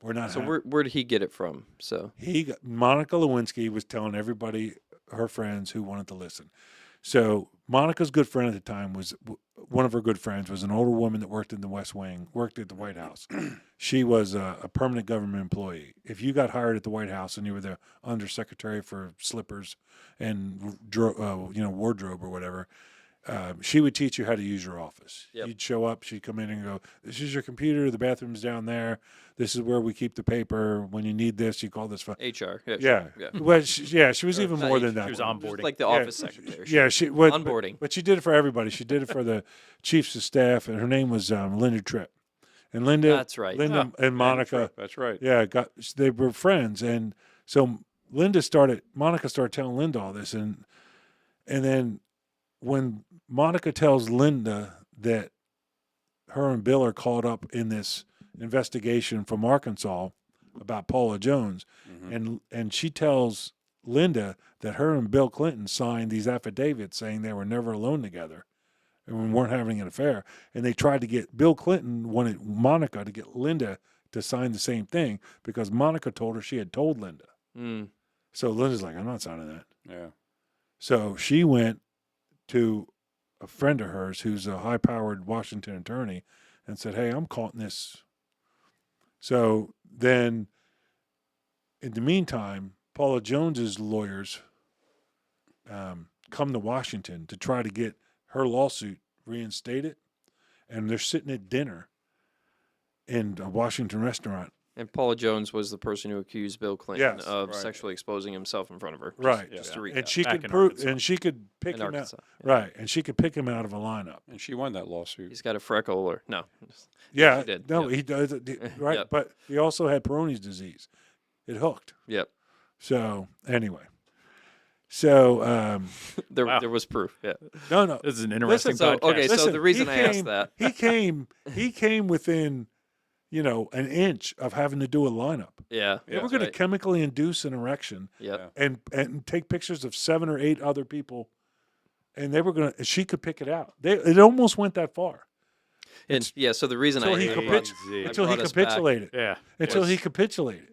We're not." So where did he get it from? So Monica Lewinsky was telling everybody, her friends who wanted to listen. So Monica's good friend at the time one of her good friends was an older woman that worked in the West Wing, worked at the White House. She was a permanent government employee. If you got hired at the White House and you were the undersecretary for slippers and wardrobe or whatever, she would teach you how to use your office. Yep. You'd show up, she'd come in and go, "This is your computer. The bathroom's down there. This is where we keep the paper. When you need this, you call this phone." HR. Yeah. Yeah, Sure, yeah. well, she was even Not more HR, than that. She was Just onboarding. like the office secretary. Yeah, Onboarding. but she did it for everybody. She did it for the chiefs of staff, and her name was Linda Tripp. And Linda, That's right. Linda and Monica, That's right. yeah, they were friends, and so Monica started telling Linda all this, and then when Monica tells Linda that her and Bill are caught up in this investigation from Arkansas about Paula Jones, and she tells Linda that her and Bill Clinton signed these affidavits saying they were never alone together and weren't having an affair, and they tried to get Bill Clinton wanted Monica to get Linda to sign the same thing because Monica told her she had told Linda. Mm. So Linda's like, "I'm not signing that." Yeah. So she went to a friend of hers who's a high-powered Washington attorney and said, "Hey, I'm caught in this." So then, in the meantime, Paula Jones's lawyers come to Washington to try to get her lawsuit reinstated, and they're sitting at dinner in a Washington restaurant. And Paula Jones was the person who accused Bill Clinton Yes, of right. sexually exposing himself in front of her. Right. Just to recap. And she Back could in prove, Arkansas. and she could pick In him Arkansas. out. Right, and she could pick him out of a lineup. And she won that lawsuit. He's got a freckle or no. Yeah, she did. no, Yep. he does. Right, Yep. but he also had Peyronie's disease. It hooked. Yep. So anyway, so There, Wow. there was proof. Yeah. no, This is an interesting So podcast. okay, so the reason I asked that. he came within, an inch of having to do a lineup. Yeah. They were that's going to right. chemically induce an erection Yep. and take pictures of 7 or 8 other people, and they were going to. She could pick it out. It almost went that far And yeah, so the reason until I he brought- Crazy. until he brought us back. capitulated. Yeah. Until he was- capitulated.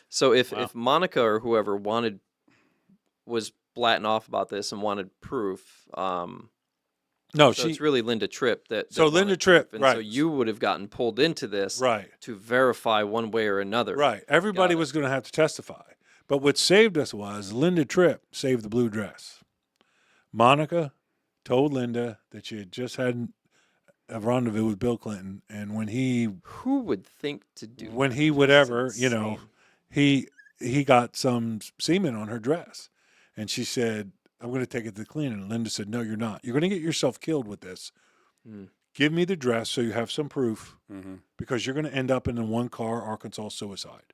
So if Wow. if Monica or whoever was blatting off about this and wanted proof, No, so it's really Linda Tripp that. So that Linda wanted Tripp, proof, and so right. you would have gotten pulled into this right. to verify one way or another. Right. Everybody Got it. was going to have to testify. But what saved us was Linda Tripp saved the blue dress. Monica told Linda that she had just had a rendezvous with Bill Clinton, and when he Who would think to do? whatever, insane. he got some semen on her dress, and she said, "I'm going to take it to the cleaning." And Linda said, "No, you're not. You're going to get yourself killed with this. Hmm. Give me the dress so you have some proof, Mm-hmm. because you're going to end up in a one-car Arkansas suicide."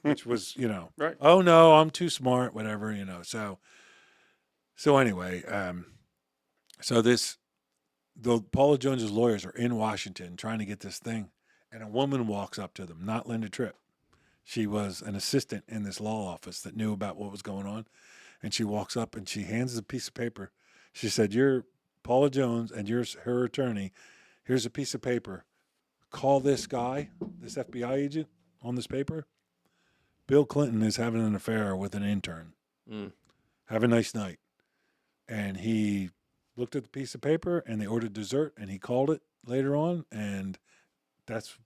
Which was, Right. oh no, I'm too smart, whatever, So anyway, the Paula Jones's lawyers are in Washington trying to get this thing, and a woman walks up to them, not Linda Tripp. She was an assistant in this law office that knew about what was going on, and she walks up and she hands a piece of paper. She said, "You're Paula Jones, and you're her attorney. Here's a piece of paper. Call this guy, this FBI agent on this paper. Bill Clinton is having an affair with an intern. Mm. Have a nice night." And he looked at the piece of paper, and they ordered dessert, and he called it later on, and that's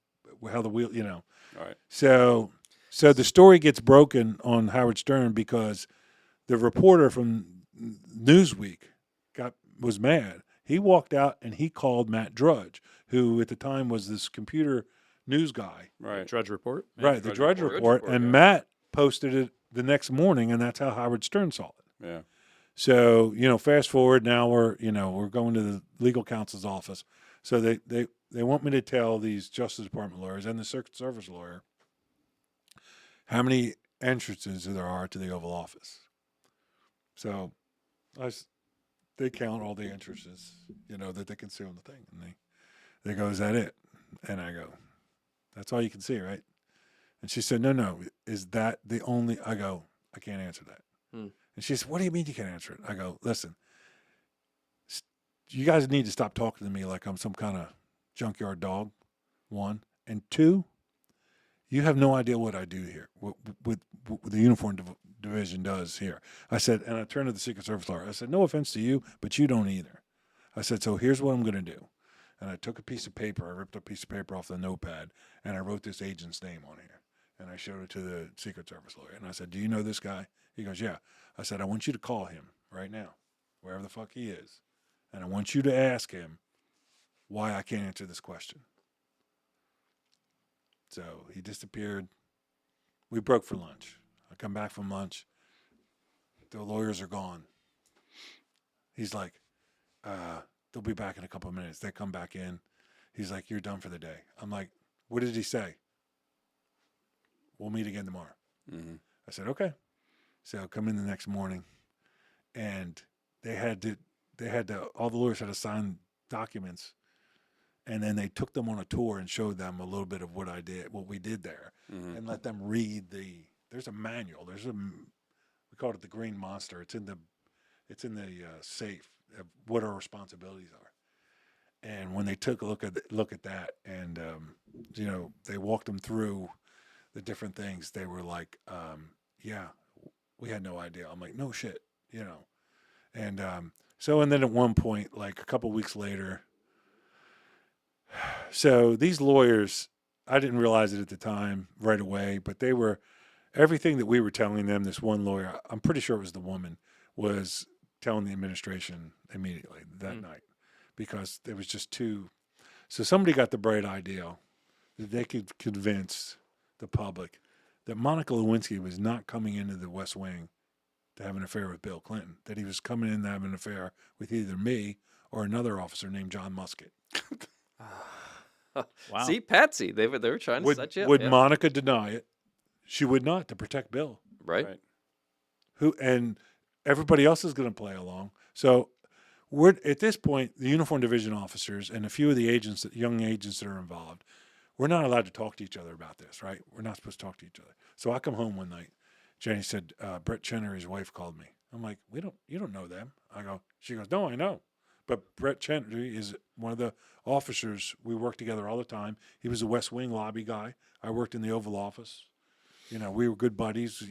how the wheel, All right. So the story gets broken on Howard Stern because the reporter from Newsweek was mad. He walked out and he called Matt Drudge, who at the time was this computer news guy. Right. Drudge Report. Right, the Drudge Report. Report. Report, And yeah. Matt posted it the next morning, and that's how Howard Stern saw it. Yeah. So, fast forward now we're going to the legal counsel's office. So they want me to tell these Justice Department lawyers and the Circuit Service lawyer how many entrances there are to the Oval Office. So they count all the entrances, that they can see on the thing. And they go, "Is that it?" And I go, "That's all you can see, right?" And she said, No, is that the only? I go, "I can't answer that." Hmm. And she said, "What do you mean you can't answer it?" I go, "Listen, you guys need to stop talking to me like I'm some kind of junkyard dog, 1. And 2, you have no idea what I do here, what the uniform division does here." I said, and I turned to the Secret Service lawyer. I said, "No offense to you, but you don't either." I said, "So here's what I'm going to do." And I took a piece of paper, I ripped a piece of paper off the notepad, and I wrote this agent's name on here. And I showed it to the Secret Service lawyer. And I said, "Do you know this guy?" He goes, "Yeah." I said, "I want you to call him right now, wherever the fuck he is. and I want you to ask him why I can't answer this question. So he disappeared. We broke for lunch. I come back from lunch. The lawyers are gone. He's like, they'll be back in a couple of minutes. They come back in. He's like, you're done for the day. I'm like, what did he say? We'll meet again tomorrow. Mm-hmm. I said, okay. So come in the next morning, and all the lawyers had to sign documents, and then they took them on a tour and showed them a little bit of what we did there, and let them read there's a manual. We called it the Green Monster. It's in the safe of what our responsibilities are. And when they took a look at that, and they walked them through the different things, they were like, yeah, we had no idea. I'm like, no shit, And and then at one point, like a couple weeks later, so these lawyers, I didn't realize it at the time right away, but they were, everything that we were telling them, this one lawyer, I'm pretty sure it was the woman, was telling the administration immediately that night, because it was just too. So somebody got the bright idea that they could convince the public that Monica Lewinsky was not coming into the West Wing to have an affair with Bill Clinton, that he was coming in to have an affair with either me or another officer named John Musket. Wow. See, Patsy, they were trying to set you up. Would yeah. Monica deny it? She would not, to protect Bill. Right. And everybody else is going to play along. So we're at this point, the uniform division officers and a few of the young agents that are involved, we're not allowed to talk to each other about this, right? We're not supposed to talk to each other. So I come home one night. Jenny said, Brett Chenery's wife called me. I'm like, you don't know them. She goes, no, I know. But Brett Chenery is one of the officers. We work together all the time. He was a West Wing lobby guy. I worked in the Oval Office. We were good buddies,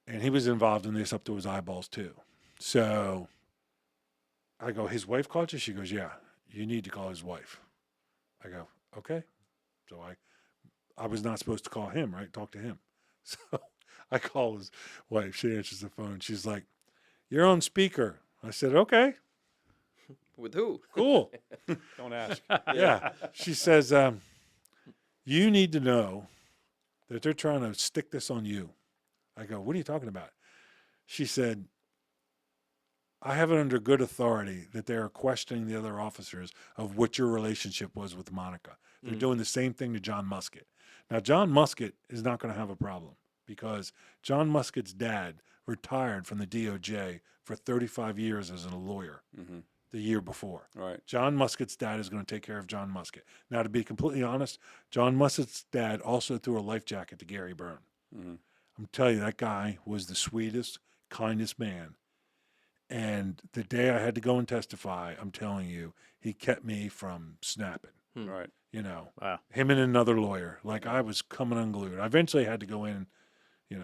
and he was involved in this up to his eyeballs too. So I go, his wife called you? She goes, yeah, you need to call his wife. I go, okay. So I was not supposed to call him, right? Talk to him. So I call his wife. She answers the phone. She's like, you're on speaker. I said, okay, With who? cool. Don't ask. Yeah. She says, you need to know that they're trying to stick this on you. I go, what are you talking about? She said, I have it under good authority that they are questioning the other officers of what your relationship was with Monica. They're doing the same thing to John Musket. Now, John Musket is not going to have a problem because John Musket's dad retired from the DOJ for 35 years as a lawyer the year before. Right. John Musket's dad is going to take care of John Musket. Now, to be completely honest, John Musket's dad also threw a life jacket to Gary Byrne. I'm telling you, that guy was the sweetest, kindest man. And the day I had to go and testify, I'm telling you, he kept me from snapping. Right. Wow. Him and another lawyer. Like I was coming unglued. I eventually had to go in,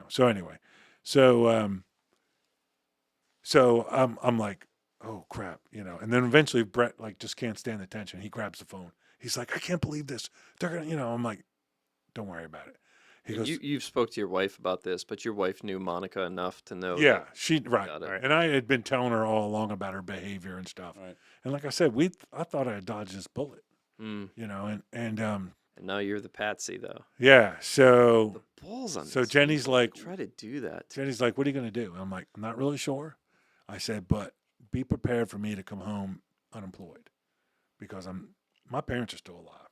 So anyway, so I'm like, oh crap, And then eventually Brett just can't stand the tension. He grabs the phone. He's like, I can't believe this. They're gonna, I'm like, don't worry about it. He goes, You've spoke to your wife about this, but your wife knew Monica enough to know. yeah, that- right. Got it. And I had been telling her all along about her behavior and stuff. Right. And like I said, I thought I had dodged this bullet, Mm. and And now you're the Patsy, though. yeah. So Balls on So these Jenny's people. like- try to do that. Jenny's like, what are you going to do? I'm like, I'm not really sure. I said, but be prepared for me to come home unemployed because my parents are still alive.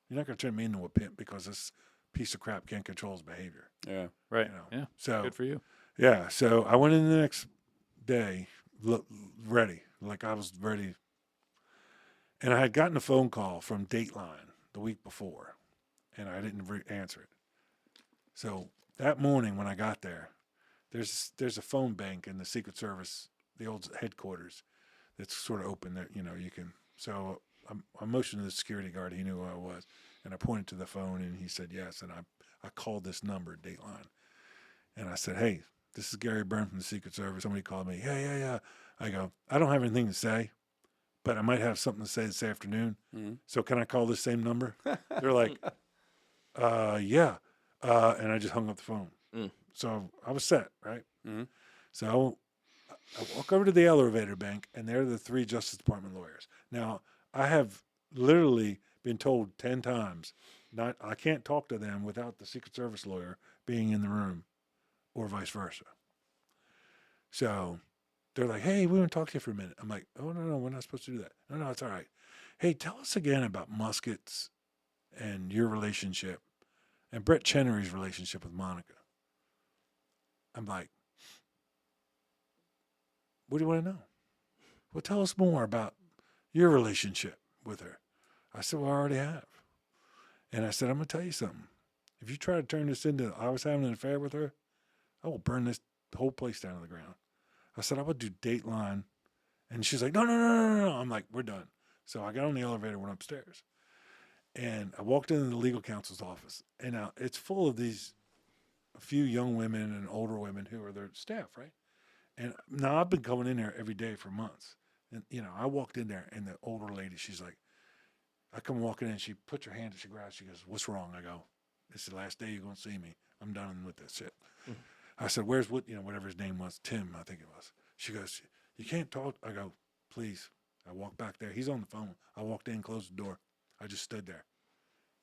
You're not going to turn me into a pimp because this piece of crap can't control his behavior. Yeah. Right. Yeah. So Good for you. yeah, so I went in the next day ready, like I was ready. And I had gotten a phone call from Dateline the week before, and I didn't answer it. So that morning when I got there, there's a phone bank in the Secret Service, the old headquarters, that's sort of open there. You can. So I motioned to the security guard. He knew who I was, and I pointed to the phone, and he said yes. And I called this number, Dateline, and I said, hey, this is Gary Byrne from the Secret Service. Somebody called me. Yeah. I go, I don't have anything to say, but I might have something to say this afternoon. So can I call this same number? They're like, yeah. And I just hung up the phone. So I was set, right? So I walk over to the elevator bank, and there are the 3 Justice Department lawyers. Now, I have literally been told 10 times, I can't talk to them without the Secret Service lawyer being in the room, or vice versa. So they're like, hey, we want to talk to you for a minute. I'm like, oh, no, we're not supposed to do that. No, it's all right. Hey, tell us again about muskets and your relationship and Brett Chenery's relationship with Monica. I'm like, what do you want to know? Well, tell us more about your relationship with her. I said, well, I already have. And I said, I'm going to tell you something. If you try to turn this into I was having an affair with her, I will burn this whole place down to the ground. I said, I would do Dateline. And she's like, no. I'm like, we're done. So I got on the elevator, went upstairs. And I walked into the legal counsel's office. And now it's full of these a few young women and older women who are their staff, right? And now I've been coming in there every day for months. And, I walked in there, and the older lady, she's like, I come walking in, she puts her hand, she grabs, she goes, what's wrong? I go, it's the last day you're going to see me. I'm done with this shit. Mm-hmm. I said, where's whatever his name was, Tim, I think it was. She goes, you can't talk. I go, please. I walk back there. He's on the phone. I walked in, closed the door. I just stood there.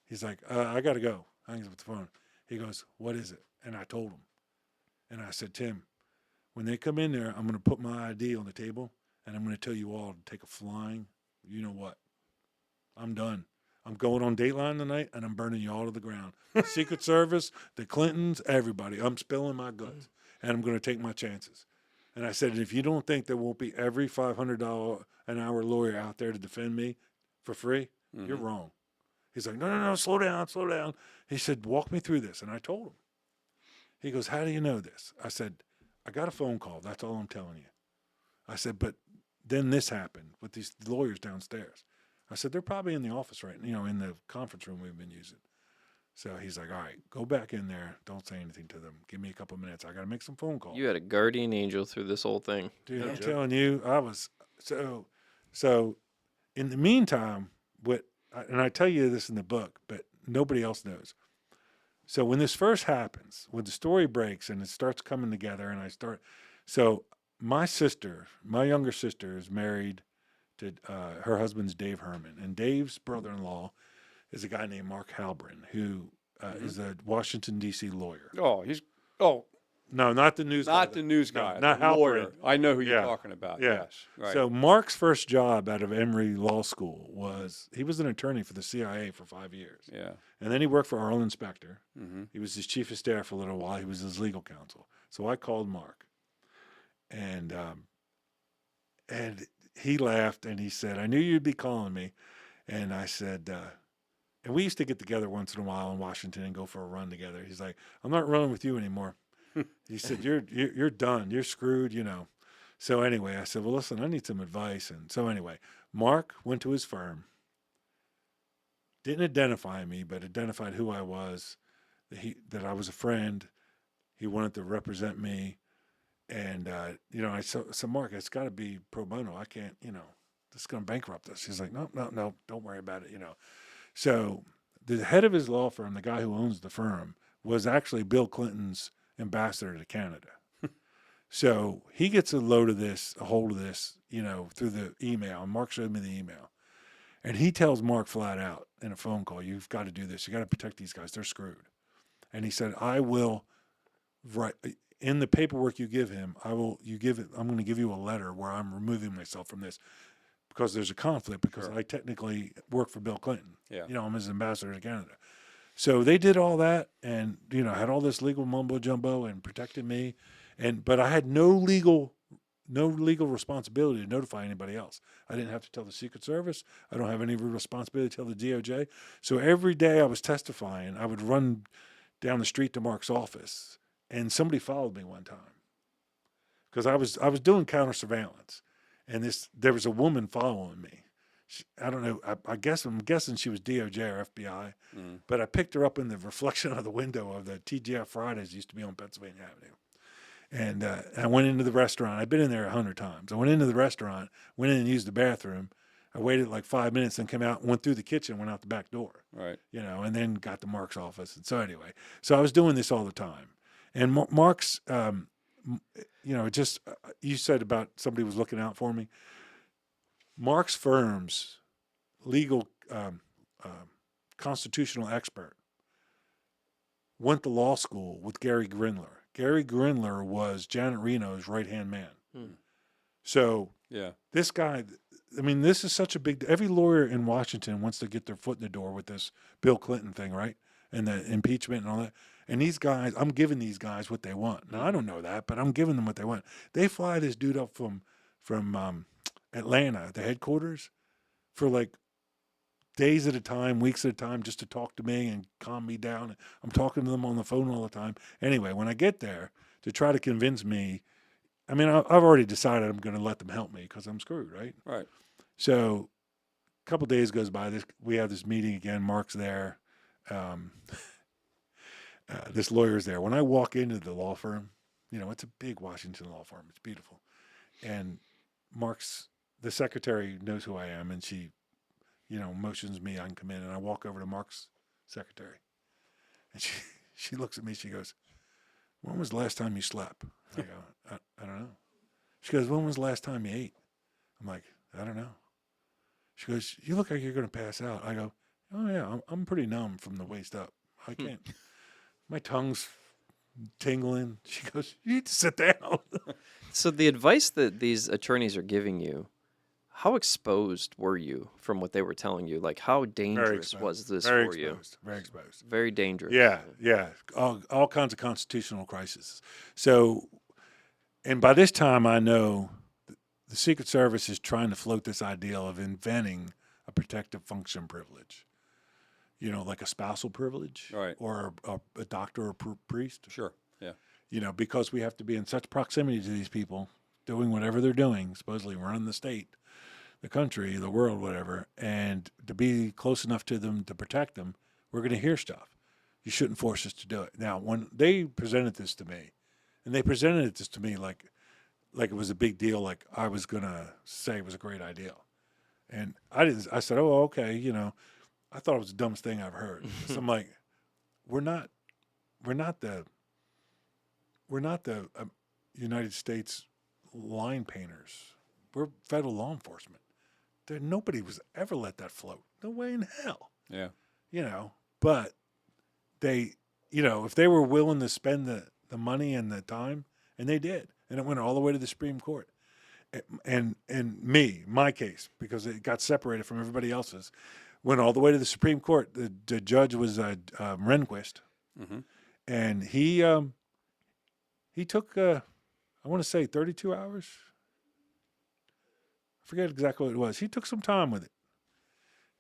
He's like, I got to go. Hangs up the phone. He goes, what is it? And I told him. And I said, Tim, when they come in there, I'm going to put my ID on the table, and I'm going to tell you all to take a flying, you know what? I'm done. I'm going on Dateline tonight, and I'm burning you all to the ground. The Secret Service, the Clintons, everybody. I'm spilling my guts, and I'm going to take my chances. And I said, if you don't think there won't be every $500 an hour lawyer out there to defend me for free, you're wrong. He's like, no, slow down. He said, walk me through this. And I told him. He goes, how do you know this? I said, I got a phone call. That's all I'm telling you. I said, but then this happened with these lawyers downstairs. I said, they're probably in the office right now, in the conference room we've been using. So he's like, all right, go back in there. Don't say anything to them. Give me a couple minutes. I got to make some phone calls. You had a guardian angel through this whole thing. Dude, I'm telling you, I was so in the meantime, and I tell you this in the book, but nobody else knows. So when this first happens, when the story breaks and it starts coming together, and so my younger sister is married to her husband's Dave Herman, and Dave's brother-in-law is a guy named Mark Halbrin, who is a Washington D.C. lawyer. No, not the news guy. Not the news guy. No, not the lawyer. I know who you're talking about. Yeah. Yes. Right. So Mark's first job out of Emory Law School he was an attorney for the CIA for 5 years. Yeah. And then he worked for Arlen Specter. Mm-hmm. He was his chief of staff for a little while. He was his legal counsel. So I called Mark, and he laughed and he said, I knew you'd be calling me. And I said, and we used to get together once in a while in Washington and go for a run together. He's like, I'm not running with you anymore. He said, you're done. You're screwed, So anyway, I said, well, listen, I need some advice. And so anyway, Mark went to his firm, didn't identify me, but identified who I was, that I was a friend. He wanted to represent me. And, I said, Mark, it's got to be pro bono. I can't, this is going to bankrupt us. He's like, no, don't worry about it, So the head of his law firm, the guy who owns the firm, was actually Bill Clinton's ambassador to Canada. So he gets a hold of this, through the email. And Mark showed me the email. And he tells Mark flat out in a phone call, you've got to do this. You got to protect these guys. They're screwed. And he said, I will write in the paperwork you give him. I'm going to give you a letter where I'm removing myself from this because there's a conflict because I technically work for Bill Clinton. Yeah. I'm his ambassador to Canada. So they did all that and, had all this legal mumbo jumbo and protected me. But I had no legal responsibility to notify anybody else. I didn't have to tell the Secret Service. I don't have any responsibility to tell the DOJ. So every day I was testifying, I would run down the street to Mark's office, and somebody followed me one time because I was doing counter surveillance, and there was a woman following me. I don't know. I'm guessing she was DOJ or FBI, but I picked her up in the reflection of the window of the TGF Fridays used to be on Pennsylvania Avenue. And I went into the restaurant. I've been in there 100 times. I went into the restaurant, went in and used the bathroom. I waited like 5 minutes and came out, went through the kitchen, went out the back door. Right. And then got to Mark's office. And so anyway, I was doing this all the time. And Mark's you know, just you said about somebody was looking out for me. Mark's firm's legal constitutional expert went to law school with Gary Grindler. Gary Grindler was Janet Reno's right-hand man. So Yeah. this guy, I mean, this is such a big, every lawyer in Washington wants to get their foot in the door with this Bill Clinton thing, right? And the impeachment and all that. And these guys, I'm giving these guys what they want. Now, I don't know that, but I'm giving them what they want. They fly this dude up from Atlanta, the headquarters, for like days at a time, weeks at a time, just to talk to me and calm me down. I'm talking to them on the phone all the time. Anyway, when I get there to try to convince me, I mean, I've already decided I'm going to let them help me because I'm screwed, right? Right. So a couple of days goes by. We have this meeting again. Mark's there. This lawyer's there. When I walk into the law firm, you know, it's a big Washington law firm. It's beautiful. And the secretary knows who I am, and she, you know, motions me I can come in. And I walk over to Mark's secretary. And she looks at me. She goes, "When was the last time you slept?" I go, I don't know. She goes, "When was the last time you ate?" I'm like, "I don't know." She goes, "You look like you're going to pass out." I go, "Oh yeah, I'm pretty numb from the waist up. I can't. My tongue's tingling." She goes, "You need to sit down." So the advice that these attorneys are giving you, how exposed were you from what they were telling you? Like, how dangerous was this Very for you? exposed. Very exposed. Very dangerous. Yeah. All kinds of constitutional crises. So, and by this time, I know the Secret Service is trying to float this idea of inventing a protective function privilege. You know, like a spousal privilege, Right. or a doctor or priest. Sure. Yeah. You know, because we have to be in such proximity to these people, doing whatever they're doing, supposedly running the state, the country, the world, whatever, and to be close enough to them to protect them, we're going to hear stuff. You shouldn't force us to do it. Now, when they presented this to me, and they presented this to me like it was a big deal, like I was going to say it was a great idea. And I didn't. I said, "Oh, okay," you know. I thought it was the dumbest thing I've heard. So I'm like, we're not the United States line painters. We're federal law enforcement. Nobody was ever let that float. No way in hell. Yeah. You know, but they, you know, if they were willing to spend the money and the time, and they did, and it went all the way to the Supreme Court. And my case, because it got separated from everybody else's, went all the way to the Supreme Court. The judge was Rehnquist, and he took I want to say 32 hours. I forget exactly what it was. He took some time with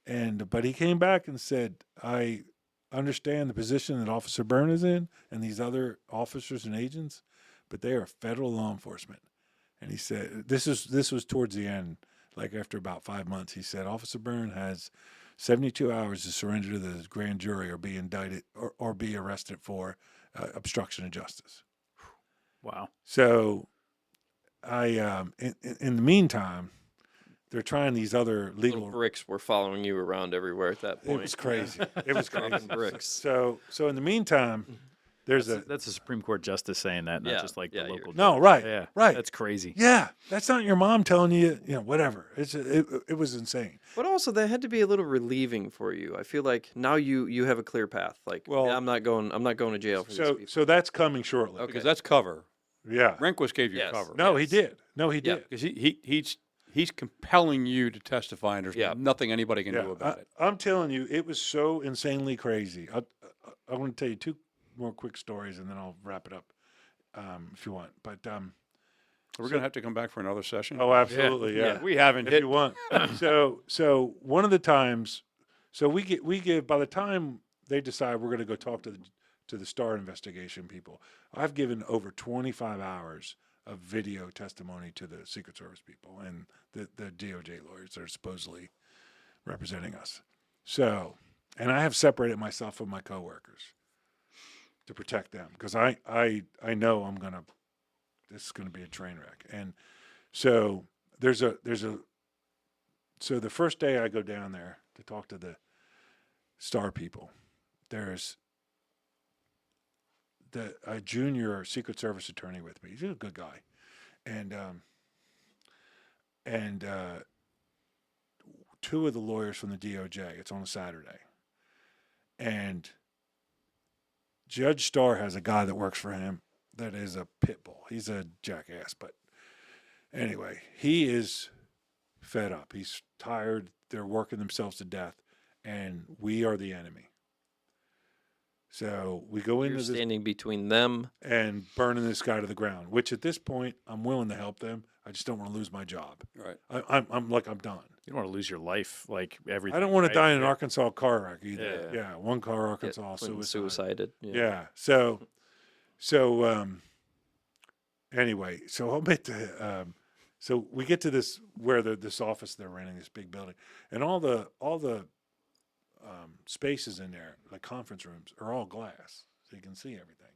it, but he came back and said, "I understand the position that Officer Byrne is in, and these other officers and agents, but they are federal law enforcement." And he said, this was towards the end, like after about 5 months. He said, "Officer Byrne has 72 hours to surrender to the grand jury or be indicted or be arrested for obstruction of justice." Wow. So I, in the meantime, they're trying these other legal Little bricks were following you around everywhere at that point. It was crazy. It was crazy. Dropping bricks. So in the meantime, That's a Supreme Court justice saying that, not Yeah, just like yeah, the you're- local. No, judge. right, Yeah, right. That's crazy. Yeah, that's not your mom telling you, you know, whatever. It was insane. But also, that had to be a little relieving for you. I feel like now you have a clear path. Like, Well- yeah, I'm not going to jail for these people. So that's coming shortly. Okay. Because that's cover. Yeah. Rehnquist gave you Yes. cover. No, he Yes. did. No, he Yeah. did. Because he's compelling you to testify, and there's Yeah. nothing anybody can do Yeah, about it. I'm telling you, it was so insanely crazy. I want to tell you two more quick stories, and then I'll wrap it up if you want. But We're going to have to come back for another session. oh, absolutely, yeah. We haven't If hit. you want. So one of the times, so we give by the time they decide we're going to go talk to the Starr investigation people, I've given over 25 hours of video testimony to the Secret Service people and the DOJ lawyers that are supposedly representing us. So, and I have separated myself from my coworkers to protect them because I know this is gonna be a train wreck. And so so the first day I go down there to talk to the Starr people, a junior Secret Service attorney with me. He's a good guy, and two of the lawyers from the DOJ. It's on a Saturday, and Judge Starr has a guy that works for him that is a pit bull. He's a jackass, but anyway, he is fed up. He's tired. They're working themselves to death, and we are the enemy. So we go into You're this standing between them. and burning this guy to the ground, which at this point, I'm willing to help them. I just don't want to lose my job. Right. I'm done. You don't want to lose your life, like everything. I don't want to right? die in an Yeah. Arkansas car wreck either. Yeah. Yeah, one car Get Arkansas Clinton suicide. suicided. Yeah. Anyway, so I'll make the so we get to this where this office they're renting, this big building, and all the spaces in there, like conference rooms, are all glass, so you can see everything.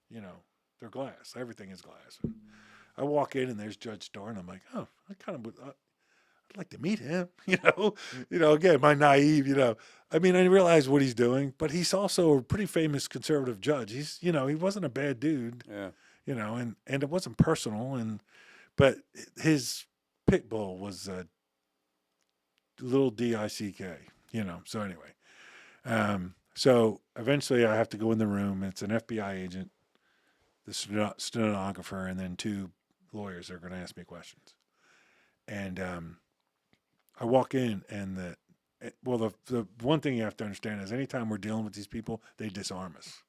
You know, they're glass. Everything is glass. And I walk in and there's Judge Starr, and I'm like, oh, I kind of would. I'd like to meet him. Again, my naive. I mean, I realize what he's doing, but he's also a pretty famous conservative judge. He's, he wasn't a bad dude. Yeah. And it wasn't personal, but his pit bull was a little DICK. So anyway, so eventually I have to go in the room. It's an FBI agent, the stenographer, and then two lawyers that are going to ask me questions. And I walk in, and the one thing you have to understand is anytime we're dealing with these people, they disarm us.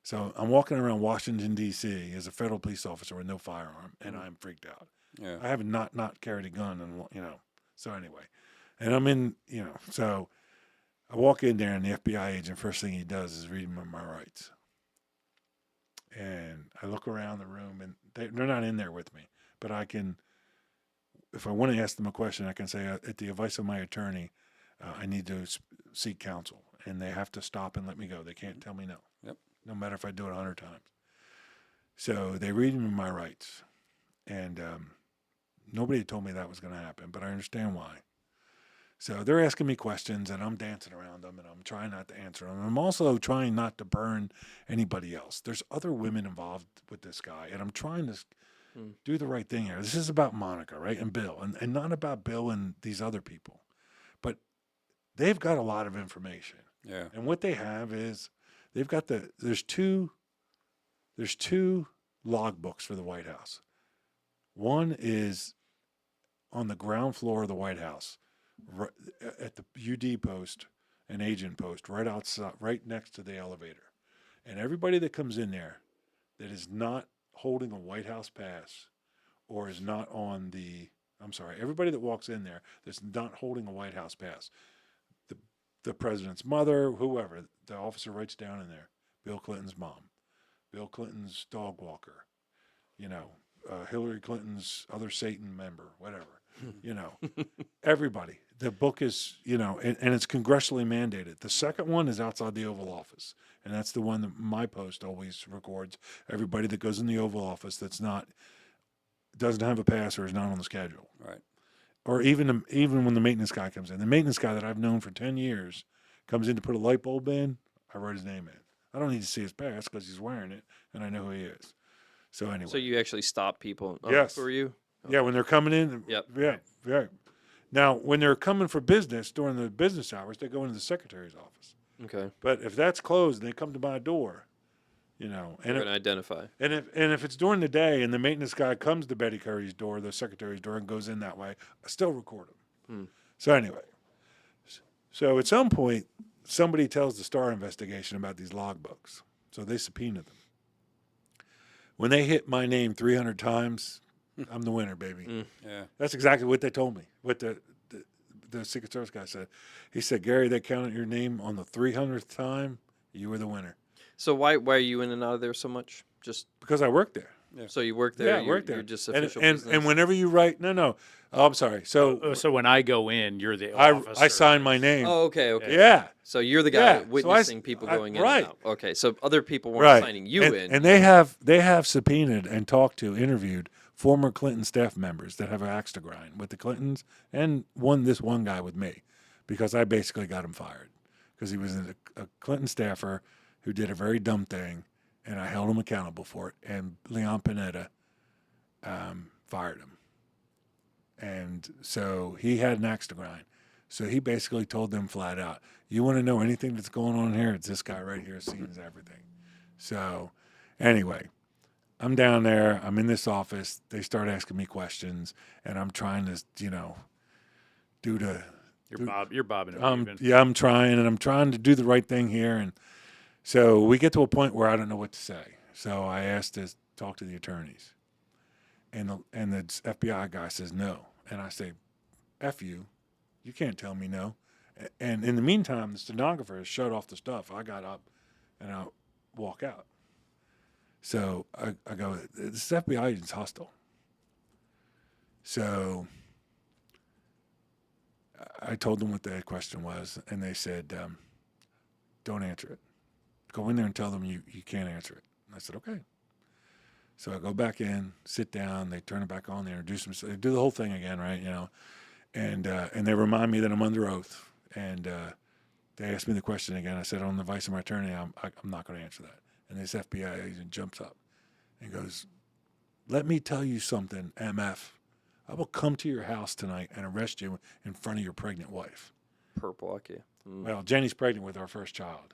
So I'm walking around Washington, D.C. as a federal police officer with no firearm, and I'm freaked out. Yeah. I have not carried a gun, and so anyway. And I'm in, so I walk in there, and the FBI agent, first thing he does is read my rights. And I look around the room, and they're not in there with me, but I can, if I want to ask them a question, I can say, at the advice of my attorney, I need to seek counsel, and they have to stop and let me go. They can't tell me no. Yep. No matter if I do it 100 times. So they read me my rights, and nobody told me that was going to happen, but I understand why. So they're asking me questions, and I'm dancing around them, and I'm trying not to answer them. I'm also trying not to burn anybody else. There's other women involved with this guy, and I'm trying to do the right thing here. This is about Monica, right, and Bill, and not about Bill and these other people. But they've got a lot of information. Yeah. And what they have is they've got there's two logbooks for the White House. One is on the ground floor of the White House, right at the UD post and agent post, right outside, right next to the elevator. And everybody that comes in there that is not holding a White House pass or is not on everybody that walks in there that's not holding a White House pass, the president's mother, whoever, the officer writes down in there, Bill Clinton's mom, Bill Clinton's dog walker, Hillary Clinton's other Satan member, whatever, everybody. The book is, and it's congressionally mandated. The second one is outside the Oval Office, and that's the one that my post always records. Everybody that goes in the Oval Office doesn't have a pass or is not on the schedule. Right. Or even when the maintenance guy comes in. The maintenance guy that I've known for 10 years comes in to put a light bulb in, I write his name in. I don't need to see his pass because he's wearing it, and I know who he is. So anyway. So you actually stop people? Yes. For you? Yeah, when they're coming in. Yep. Yeah. Now, when they're coming for business during the business hours, they go into the secretary's office. Okay. But if that's closed and they come to my door, and You're going to identify. And if it's during the day and the maintenance guy comes to Betty Curry's door, the secretary's door, and goes in that way, I still record him. So anyway, so at some point, somebody tells the Starr investigation about these logbooks. So they subpoena them. When they hit my name 300 times, I'm the winner, baby. Yeah. That's exactly what they told me. What the Secret Service guy said. He said, Gary, they counted your name on the 300th time. You were the winner. So why are you in and out of there so much? Just because I worked there. So you work there? Yeah, I work there. You're just official and business? and whenever you write, no. Oh, I'm sorry. So So when I go in, you're the officer. I sign my name. Oh, okay. Yeah. So you're the guy Yeah. witnessing people going in right. and out. Okay, so other people weren't signing you in. And they have subpoenaed and talked to, interviewed former Clinton staff members that have an axe to grind with the Clintons, and this one guy with me, because I basically got him fired because he was a Clinton staffer who did a very dumb thing, and I held him accountable for it. And Leon Panetta fired him. And so he had an axe to grind. So he basically told them flat out, you want to know anything that's going on here? It's this guy right here sees everything. So anyway, I'm down there. I'm in this office. They start asking me questions, and I'm trying to, do the... You're bobbing and weaving. Yeah, I'm trying to do the right thing here. And so we get to a point where I don't know what to say. So I asked to talk to the attorneys. And the FBI guy says no. And I say, F you. You can't tell me no. And in the meantime, the stenographer has shut off the stuff. I got up and I walk out. So I go, this FBI agent's hostile. So I told them what the question was, and they said, don't answer it. Go in there and tell them you can't answer it. And I said, okay. So I go back in, sit down, they turn it back on, they introduce themselves, they do the whole thing again, right, and they remind me that I'm under oath, and they asked me the question again. I said, on the advice of my attorney, I'm not going to answer that. And this FBI agent jumps up and goes, let me tell you something, MF. I will come to your house tonight and arrest you in front of your pregnant wife. Purple lucky. Well, Jenny's pregnant with our first child.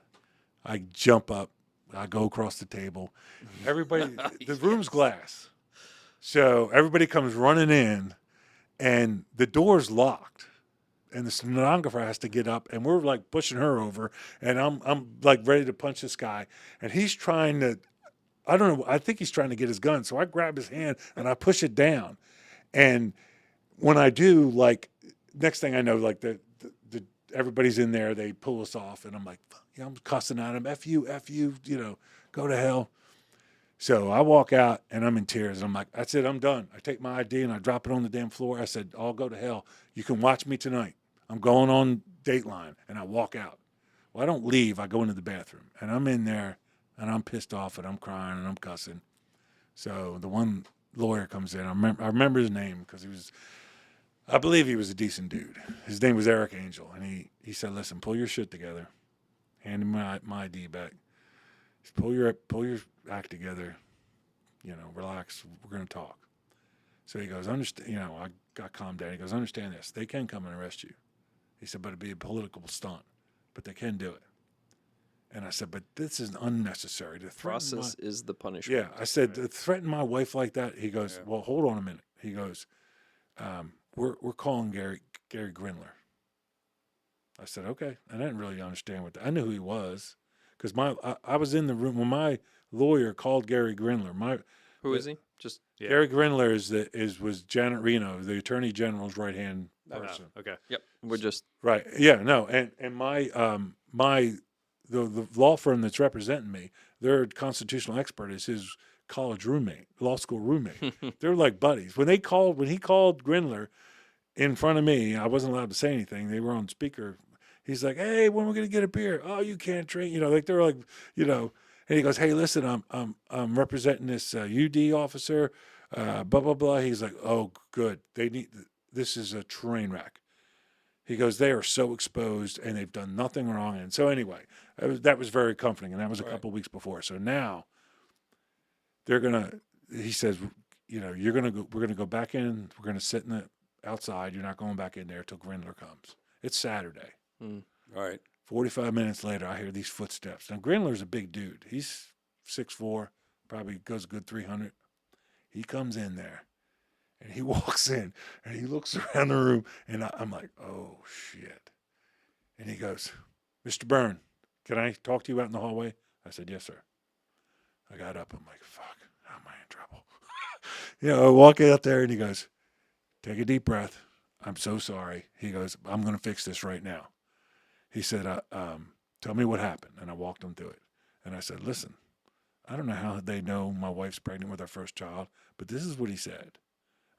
I jump up. I go across the table. Everybody, the room's glass. So everybody comes running in, and the door's locked. And the stenographer has to get up, and we're like pushing her over, and I'm like ready to punch this guy, and he's trying to, I don't know, I think he's trying to get his gun. So I grab his hand and I push it down. And when I do, like, next thing I know, like the everybody's in there, they pull us off, and I'm like, I'm cussing at him, F you, go to hell. So I walk out, and I'm in tears. I'm like, that's it, I'm done. I take my ID, and I drop it on the damn floor. I said, I'll go to hell. You can watch me tonight. I'm going on Dateline, and I walk out. Well, I don't leave. I go into the bathroom, and I'm in there, and I'm pissed off, and I'm crying, and I'm cussing. So the one lawyer comes in. I remember his name because I believe he was a decent dude. His name was Eric Angel, and he said, listen, pull your shit together. Hand him my ID back. Just pull your act together. Relax. We're going to talk. So he goes, understand. I got calmed down. He goes, understand this. They can come and arrest you. He said, but it'd be a political stunt. But they can do it. And I said, but this is unnecessary. To Process is the punishment. Yeah. I said, to threaten my wife like that. He goes, well, hold on a minute. He goes, we're calling Gary Grindler. I said, okay. I didn't really understand I knew who he was because I was in the room when my lawyer called Gary Grindler. Who is he? Just Gary Grindler was Janet Reno, the Attorney General's right-hand person. Okay. Yep. We're just Right. Yeah. No. And the law firm that's representing me, their constitutional expert is his college roommate, law school roommate. They're like buddies. When he called Grindler in front of me, I wasn't allowed to say anything. They were on speaker. He's like, hey, when are we going to get a beer? Oh, you can't drink. They're like, and he goes, hey, listen, I'm representing this UD officer, blah, blah, blah. He's like, oh, good. This is a train wreck. He goes, they are so exposed and they've done nothing wrong. And so anyway, that was very comforting. And that was a couple of weeks before. So now he says, we're going to go back in. We're going to sit outside. You're not going back in there till Grindler comes. It's Saturday. Right. 45 minutes later, I hear these footsteps. Now, Grindler's a big dude. He's 6'4", probably goes a good 300. He comes in there, and he walks in, and he looks around the room, and I'm like, oh, shit. And he goes, Mr. Byrne, can I talk to you out in the hallway? I said, yes, sir. I got up. I'm like, fuck, how am I in trouble? I walk out there, and he goes, take a deep breath. I'm so sorry. He goes, I'm going to fix this right now. He said, tell me what happened. And I walked him through it. And I said, listen, I don't know how they know my wife's pregnant with our first child, but this is what he said.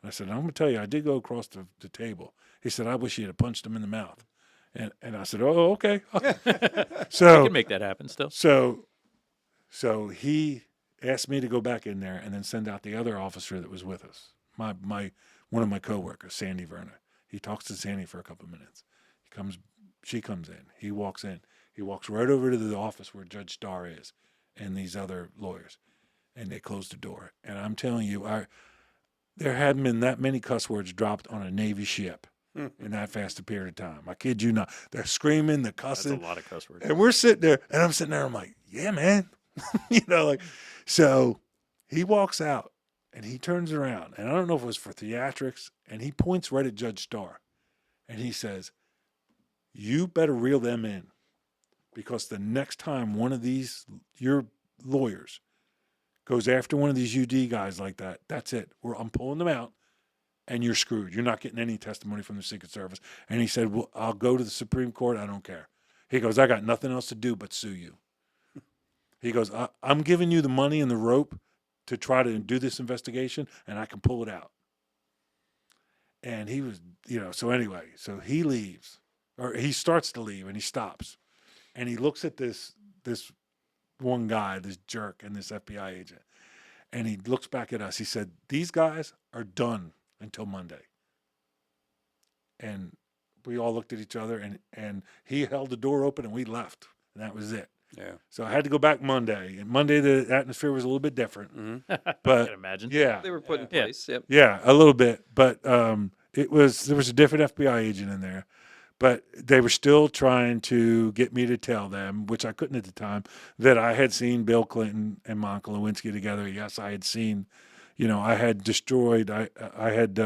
And I said, I'm going to tell you, I did go across the table. He said, I wish he had punched him in the mouth. And I said, oh, okay. So I can make that happen still. So he asked me to go back in there and then send out the other officer that was with us, one of my coworkers, Sandy Byrne. He talks to Sandy for a couple of minutes. She comes in. He walks in. He walks right over to the office where Judge Starr is. and these other lawyers, and they closed the door. And I'm telling you, there hadn't been that many cuss words dropped on a Navy ship in that fast a period of time. I kid you not. They're screaming, they're That's cussing. a lot of cuss words. And we're sitting there, and I'm sitting there, I'm like, yeah, man. So he walks out, and he turns around, and I don't know if it was for theatrics, and he points right at Judge Starr, and he says, you better reel them in, because the next time one of these, your lawyers, goes after one of these UD guys like that, that's it. I'm pulling them out, and you're screwed. You're not getting any testimony from the Secret Service. And he said, well, I'll go to the Supreme Court. I don't care. He goes, I got nothing else to do but sue you. He goes, I'm giving you the money and the rope to try to do this investigation, and I can pull it out. And he was, so anyway, so he leaves, or he starts to leave, and he stops. And he looks at this one guy, this jerk, and this FBI agent. And he looks back at us. He said, these guys are done until Monday. And we all looked at each other, and he held the door open, and we left. And that was it. Yeah. So I had to go back Monday. And Monday, the atmosphere was a little bit different. Mm-hmm. I But can imagine. yeah, They were put in Yeah. place. Yep. yeah, a little bit. But there was a different FBI agent in there. But they were still trying to get me to tell them, which I couldn't at the time, that I had seen Bill Clinton and Monica Lewinsky together. Yes, I had seen, I had destroyed, I had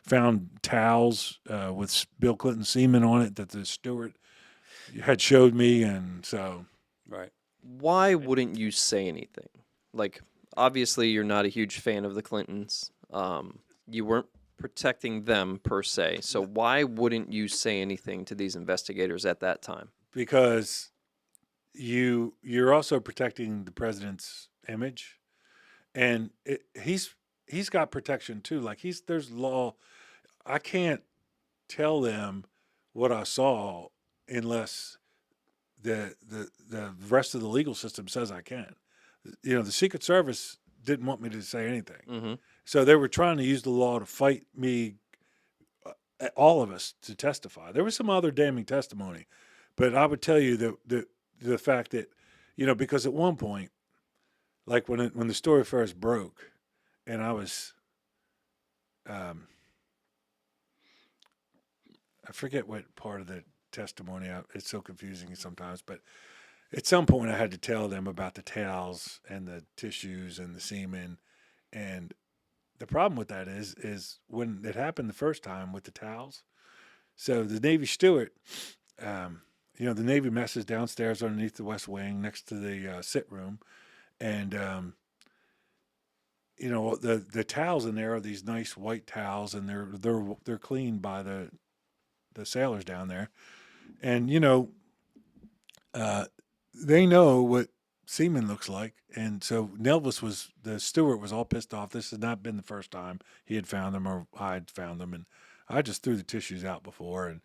found towels with Bill Clinton's semen on it that the steward had showed me. And so. Right. Why wouldn't you say anything? Like, obviously, you're not a huge fan of the Clintons. You weren't protecting them per se. So why wouldn't you say anything to these investigators at that time? Because you're also protecting the president's image, and he's got protection too. Like there's law. I can't tell them what I saw unless the rest of the legal system says I can. The Secret Service didn't want me to say anything. Mm-hmm. So they were trying to use the law to fight me, all of us, to testify. There was some other damning testimony, but I would tell you the fact that, because at one point, like when the story first broke, and I was, I forget what part of the testimony. It's so confusing sometimes, but at some point I had to tell them about the towels and the tissues and the semen, and the problem with that is when it happened the first time with the towels. So the Navy steward, the Navy mess is downstairs underneath the West Wing next to the sit room, and the towels in there are these nice white towels, and they're cleaned by the sailors down there, and they know what semen looks like. And so the steward was all pissed off. This had not been the first time he had found them or I had found them. And I just threw the tissues out before. And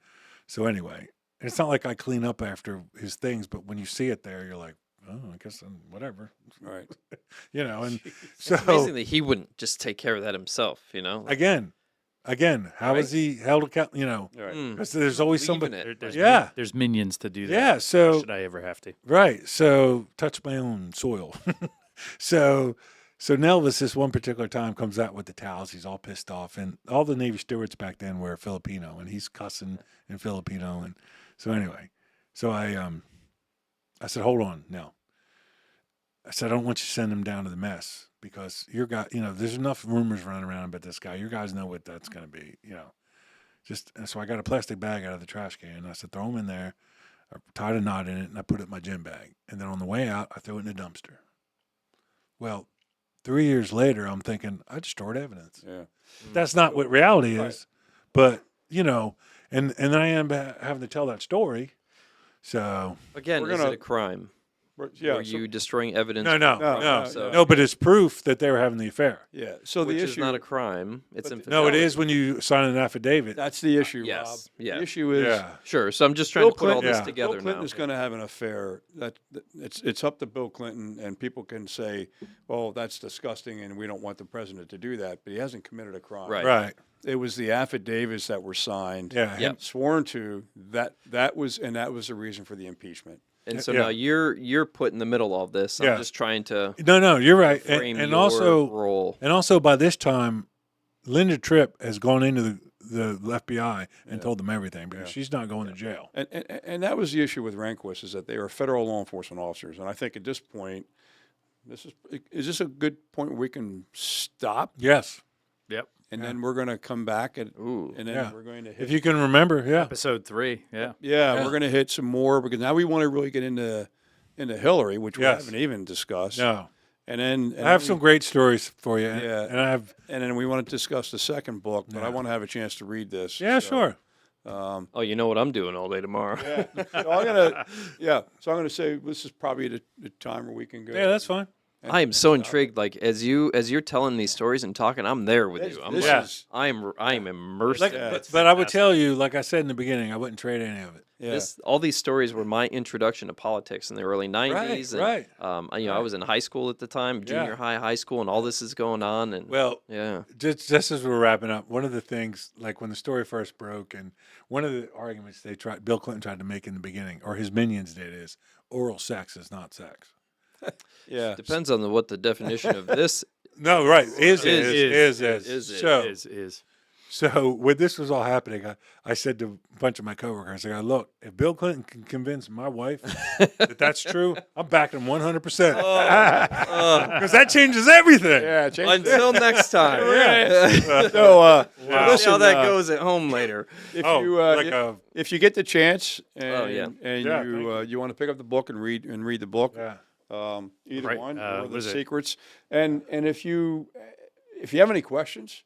so anyway, it's not like I clean up after his things, but when you see it there, you're like, oh, I guess whatever. Right. And so Amazing that he wouldn't just take care of that himself, Like, again, how is he held accountable? Right. Because there's always leaving somebody. it. There's minions to do that. Yeah. Why So should I ever have to? right. So touch my own soil. So Nelvis, this one particular time, comes out with the towels. He's all pissed off, and all the Navy stewards back then were Filipino, and he's cussing in Filipino. And so anyway, so I said, hold on, Nell. I said, I don't want you to send him down to the mess, because your guy, there's enough rumors running around about this guy. Your guys know what that's going to be, and so I got a plastic bag out of the trash can, and I said, throw him in there. I tied a knot in it, and I put it in my gym bag. And then on the way out, I threw it in the dumpster. Well, 3 years later, I'm thinking, I destroyed evidence. Yeah. That's not what reality Right. is. But, and then I end up having to tell that story. So. Again, We're is gonna- it a crime? Yeah. Were you destroying evidence? no. No, but it's proof that they were having the affair. Yeah. So Which the is issue. not a crime. It's But infidelity. No, it is when you sign an affidavit. That's the issue, yes, Rob. yeah. The issue is. Yeah. Sure. So I'm just trying to put all this yeah. together Bill Clinton now. is going to have an affair. It's up to Bill Clinton, and people can say, "Well, that's disgusting, and we don't want the president to do that." But he hasn't committed a crime. Right. Right. It was the affidavits that were signed, Yeah. Yep. sworn to. That was the reason for the impeachment. And so Yeah. now you're put in the middle of all this. I'm Yeah. just trying to No, you're right. frame And your also, role. and also by this time, Linda Tripp has gone into the FBI and told them everything because she's not going to jail. And that was the issue with Rehnquist, is that they are federal law enforcement officers. And I think at this point, is this a good point where we can stop? Yes. Yep. And then we're going to come back and then Yeah. we're going to hit. If you can remember, yeah. Episode 3. Yeah. Yeah, we're going to hit some more, because now we want to really get into Hillary, which we Yes. haven't even discussed. No. And then I have some great stories for you. And I have. and then we want to discuss the second book, but I want to have a chance to read this. Yeah, so, sure. Oh, you know what I'm doing all day tomorrow. So I'm gonna say this is probably the time where we can go. Yeah, that's fine. I am so intrigued. Like as you're telling these stories and talking, I'm there with you. I'm This like, is- I'm immersed. Like, in it. but I would tell you, like I said in the beginning, I wouldn't trade any of it. Yeah. All these stories were my introduction to politics in the early '90s. Right. I was in high school at the time, junior high school, and all this is going on. And Well, yeah, just as we're wrapping up, one of the things, like when the story first broke, and one of the arguments Bill Clinton tried to make in the beginning, or his minions did, is oral sex is not sex. Yeah. depends on what the definition of this. No, right. Is. So when this was all happening, I said to a bunch of my coworkers, I go, look, if Bill Clinton can convince my wife that that's true, I'm backing him 100%. Because that changes everything. Yeah. Until next time. So See listen, how that goes at home later. if you get the chance and, yeah. and Yeah, you want to pick up the book and read the book, Yeah. either Right. one or What the is it? secrets, and if you have any questions,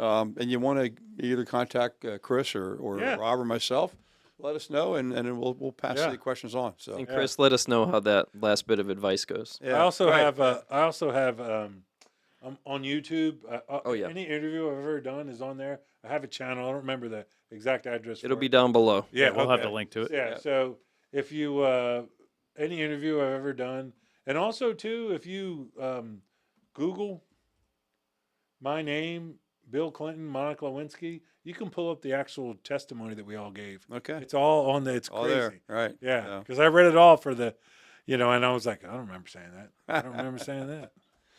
and you want to either contact Chris or Rob or myself, let us know, and then we'll pass the questions on. So And Chris, let us know how that last bit of advice goes. I also have on YouTube. Any interview I've ever done is on there. I have a channel. I don't remember the exact address. It'll for be it. down below. Yeah, We'll have okay. the link to it. Yeah. So if you any interview I've ever done, and also too, if you Google my name, Bill Clinton, Monica Lewinsky, you can pull up the actual testimony that we all gave. Okay. It's all on the. It's all crazy. there, right? Yeah, because I read it all for the, and I was like, I don't remember saying that. I don't remember saying that.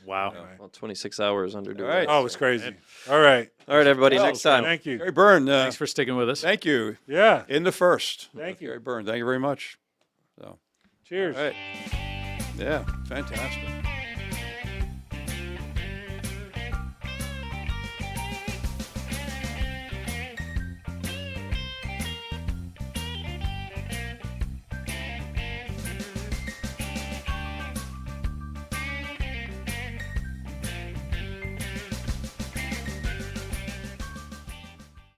Wow. Anyway. Well, 26 hours under duress. right. Oh, it's crazy. All right. All right, everybody. Well, next time. Thank you. Gary Byrne, Thanks for sticking with us. thank you Yeah. in the first. Thank you. Gary Byrne. Thank you very much. So, Cheers. all right. Yeah, fantastic.